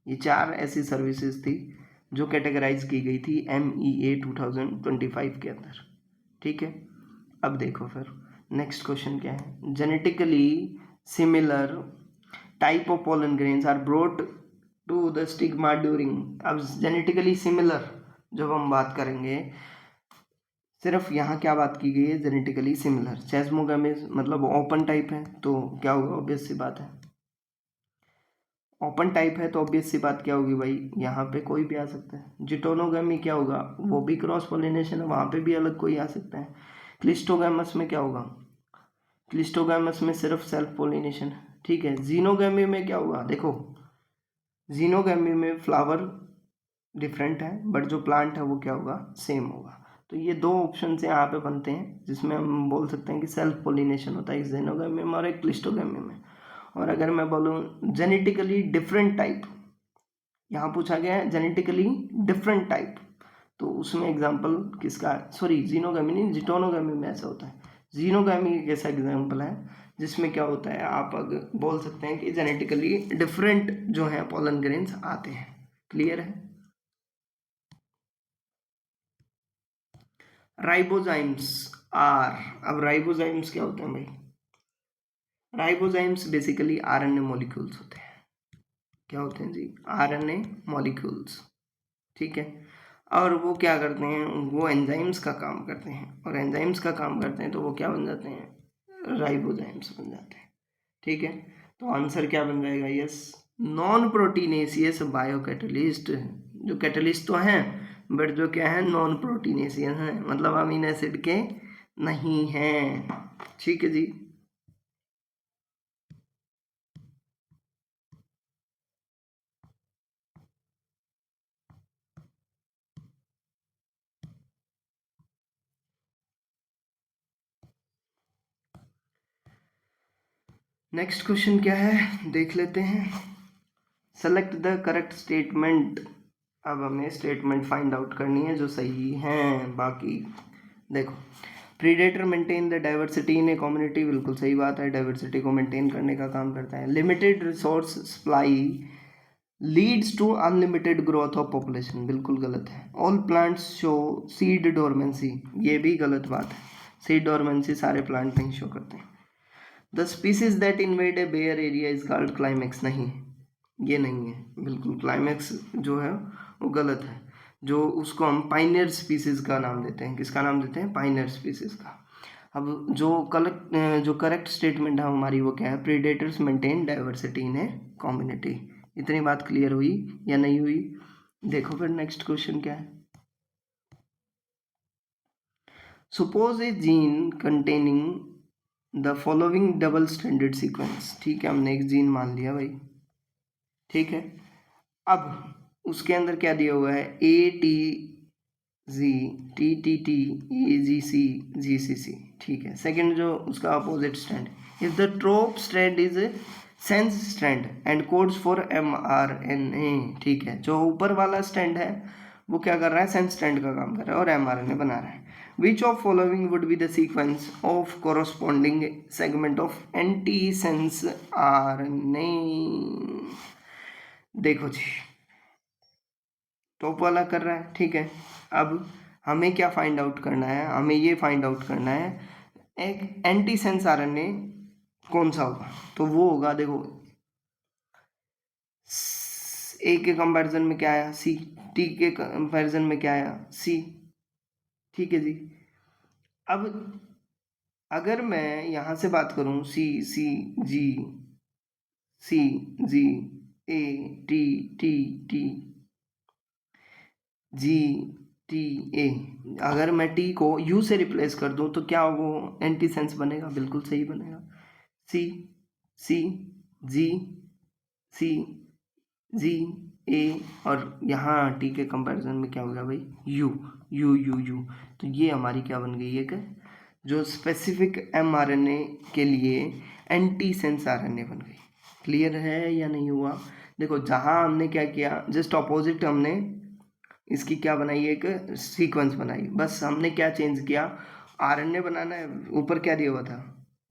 A: ये 4 ऐसी सर्विसेज थी जो कैटेगराइज की गई थी MEA 2025 के अंदर। ठीक है, अब देखो फिर नेक्स्ट क्वेश्चन क्या है, genetically similar type of pollen grains are brought to the stigma during. अब जेनेटिकली सिमिलर जब हम बात करेंगे, सिर्फ यहाँ क्या बात की गई है, जेनेटिकली सिमिलर। चेस्मोगामीज मतलब ओपन टाइप है, तो क्या होगा, ऑब्वियस सी बात है, ओपन टाइप है तो ऑब्वियस सी बात क्या होगी भाई, यहाँ पे कोई भी आ सकता है। जिटोनोगामी क्या होगा, वो भी क्रॉस पोलिनेशन है, वहाँ पे भी अलग कोई आ सकता है। क्लिस्टोगामस में क्या होगा, क्लिस्टोगामस में सिर्फ सेल्फ पोलिनेशन है। ठीक है। जीनोगैमी में क्या हुआ, देखो जीनोगैमी में फ्लावर डिफरेंट है बट जो प्लांट है वो क्या होगा, सेम होगा। तो ये दो ऑप्शन से यहाँ पे बनते हैं जिसमें हम बोल सकते हैं कि सेल्फ पोलिनेशन होता है एक जीनोगैमी में और एक क्लिस्टोगैमी में। और अगर मैं बोलूँ जेनेटिकली डिफरेंट टाइप, यहाँ पूछा गया है जेनेटिकली डिफरेंट टाइप, तो उसमें एग्जाम्पल किसका है, सॉरी जीनोगैमी नहीं, जिटोनोगैमी में ऐसा होता है। जीनोगैमी एक ऐसा एग्जाम्पल है जिसमें क्या होता है, आप अगर बोल सकते हैं कि जेनेटिकली डिफरेंट जो है पोलन ग्रेन्स आते हैं। क्लियर है। राइबोजाइम्स आर, अब राइबोजाइम्स क्या होते हैं भाई, राइबोजाइम्स बेसिकली आरएनए मॉलिक्यूल्स होते हैं। क्या होते हैं जी, आरएनए मॉलिक्यूल्स। ठीक है। और वो क्या करते हैं, वो एंजाइम्स का काम करते हैं, और एंजाइम्स का काम करते हैं तो वो क्या बन जाते हैं, राइबोजाइम्स बन जाते हैं। ठीक है। तो आंसर क्या बन जाएगा, यस, नॉन प्रोटीनेशियस बायोकैटलिस्ट। जो कैटलिस्ट तो हैं बट जो क्या है, नॉन प्रोटीनेशियस हैं, मतलब अमीनो एसिड के नहीं हैं। ठीक है जी। नेक्स्ट क्वेश्चन क्या है देख लेते हैं। Select the correct statement. अब हमें स्टेटमेंट फाइंड आउट करनी है जो सही हैं। बाकी देखो, predator maintain the diversity in a community, बिल्कुल सही बात है, डाइवर्सिटी को मेंटेन करने का काम करता है। Limited resource supply leads to unlimited growth of population, बिल्कुल गलत है। All plants show seed dormancy, ये भी गलत बात है। सीड डोरमेंसी सारे प्लांट नहीं शो करते हैं। The species that invade a bare area is called climax, नहीं ये नहीं है बिल्कुल। क्लाइमेक्स जो है वो गलत है। जो उसको हम पाइनियर स्पीसीज का नाम देते हैं, किसका नाम देते हैं, पाइनियर स्पीसीज का। अब जो करेक्ट स्टेटमेंट है हमारी वो क्या है, predators maintain diversity in a community. इतनी बात क्लियर हुई या नहीं हुई, देखो फिर नेक्स्ट क्वेश्चन क्या है। Suppose A gene containing the following double standard sequence, ठीक है, हमने एक जीन मान लिया भाई, ठीक है। अब उसके अंदर क्या दिया हुआ है, A T G T T T A G C G C C, ठीक है। सेकेंड जो उसका opposite strand, if the top strand is sense strand and codes for mRNA, ठीक है। जो ऊपर वाला स्टैंड है वो क्या कर रहा है, सेंस स्ट्रैंड का काम कर रहा है और mRNA बना रहा है। Which of following would be the sequence of corresponding segment of anti sense RNA। देखो जी, टॉप वाला कर रहा है, ठीक है। अब हमें क्या फाइंड आउट करना है, हमें ये फाइंड आउट करना है एक एंटी सेंस आरएनए कौन सा होगा, तो वो होगा, देखो ए के कंपैरिजन में क्या आया, सी, टी के कंपैरिजन में क्या आया, सी, ठीक है जी। अब अगर मैं यहाँ से बात करूँ C C G C G A T T T G T A, अगर मैं टी को यू से रिप्लेस कर दूं तो क्या वो एंटी सेंस बनेगा, बिल्कुल सही बनेगा। सी सी जी सी जी ए, और यहाँ टी के कंपैरिजन में क्या हो गया भाई, यू यू यू यू। तो ये हमारी क्या बन गई है, जो स्पेसिफिक mRNA के लिए एंटी सेंस RNA बन गई। क्लियर है या नहीं हुआ। देखो जहाँ हमने क्या किया, जस्ट ऑपोजिट हमने इसकी क्या बनाई, एक सीक्वेंस बनाई, बस हमने क्या चेंज किया, आरएनए बनाना है, ऊपर क्या दिया हुआ था,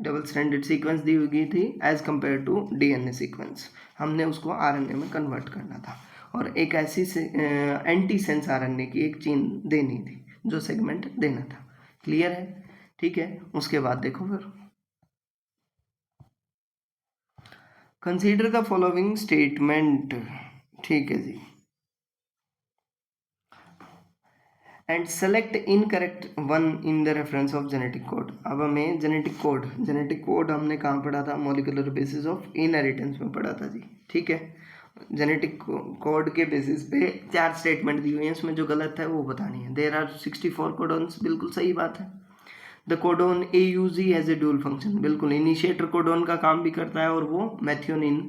A: डबल स्टैंडर्ड सीक्वेंस दी हुई थी as compare to DNA sequence, हमने उसको आरएनए में कन्वर्ट करना था और एक ऐसी एंटी सेंस आरएनए की एक चेन देनी थी जो सेगमेंट देना था। क्लियर है, ठीक है। उसके बाद देखो फिर, कंसीडर द फॉलोइंग स्टेटमेंट, ठीक है जी, and select incorrect one in the reference of genetic code. अब हमें जेनेटिक कोड हमने कहाँ पढ़ा था, मॉलिक्यूलर बेसिस ऑफ इनहेरिटेंस में पढ़ा था जी, ठीक है। जेनेटिक कोड के बेसिस पे 4 स्टेटमेंट दी हुई हैं, उसमें जो गलत है वो बतानी है। देयर आर 64 कोडॉन्स, बिल्कुल सही बात है। The codon AUG has a dual function, बिल्कुल इनिशिएटर कोडोन का काम भी करता है और वो मेथियोनिन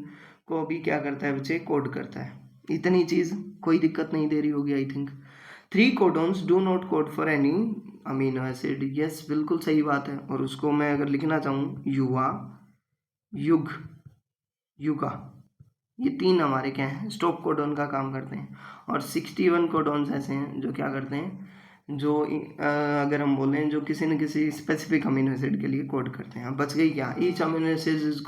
A: को भी क्या करता है बच्चे, कोड करता है। इतनी चीज़ कोई दिक्कत नहीं दे रही होगी I think. 3 codons do not code for any amino acid, yes बिल्कुल सही बात है। और उसको मैं अगर लिखना चाहूँ युवा, युग, युगा, ये 3 हमारे क्या हैं, स्टॉप कोडोन का काम करते हैं। और 61 कोडोन्स ऐसे हैं जो क्या करते हैं, जो अगर हम बोलें जो किसी न किसी स्पेसिफिक अमीनो एसिड के लिए कोड करते हैं। अब बच गई क्या, each amino acid is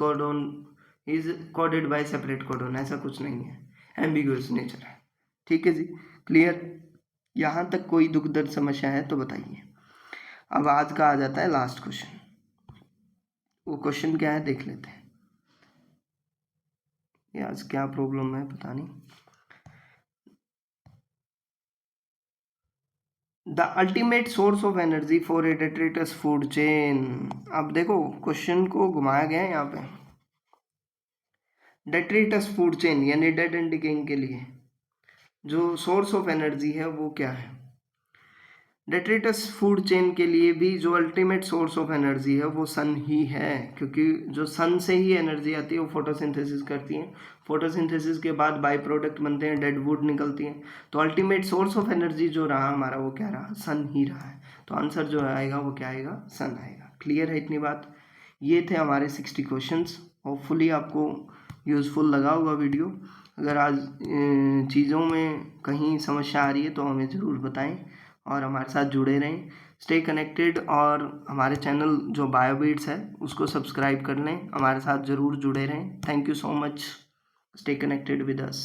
A: coded by separate codon, ऐसा कुछ नहीं है, एम्बिगुअस नेचर है। ठीक है जी, क्लियर। यहाँ तक कोई दुख दर्द समस्या है तो बताइए। अब आज का आ जाता है लास्ट क्वेश्चन। वो क्वेश्चन क्या है देख लेते हैं। ये आज क्या प्रॉब्लम है पता नहीं। The ultimate source of energy for a detritus food chain. अब देखो क्वेश्चन को घुमाया गया है यहाँ पे, डेट्रिटस फूड चेन यानी डेड एंड डिकेइंग के लिए जो सोर्स ऑफ एनर्जी है वो क्या है। डेट्रिटस फूड चेन के लिए भी जो अल्टीमेट सोर्स ऑफ एनर्जी है वो सन ही है, क्योंकि जो सन से ही एनर्जी आती है वो फोटोसिंथेसिस करती है, फोटोसिंथेसिस के बाद बाई प्रोडक्ट बनते हैं, डेड वुड निकलती है। तो अल्टीमेट सोर्स ऑफ एनर्जी जो रहा हमारा वो क्या रहा, सन ही रहा है। तो आंसर जो आएगा वो क्या आएगा, सन आएगा। क्लियर है इतनी बात। ये थे हमारे 60 क्वेश्चंस। होपफुली आपको यूज़फुल लगा होगा वीडियो। अगर आज चीज़ों में कहीं समस्या आ रही है तो हमें ज़रूर बताएं और हमारे साथ जुड़े रहें, स्टे कनेक्टेड। और हमारे चैनल जो बायोबीट्स है उसको सब्सक्राइब कर लें, हमारे साथ ज़रूर जुड़े रहें। Thank you so much, stay connected with us.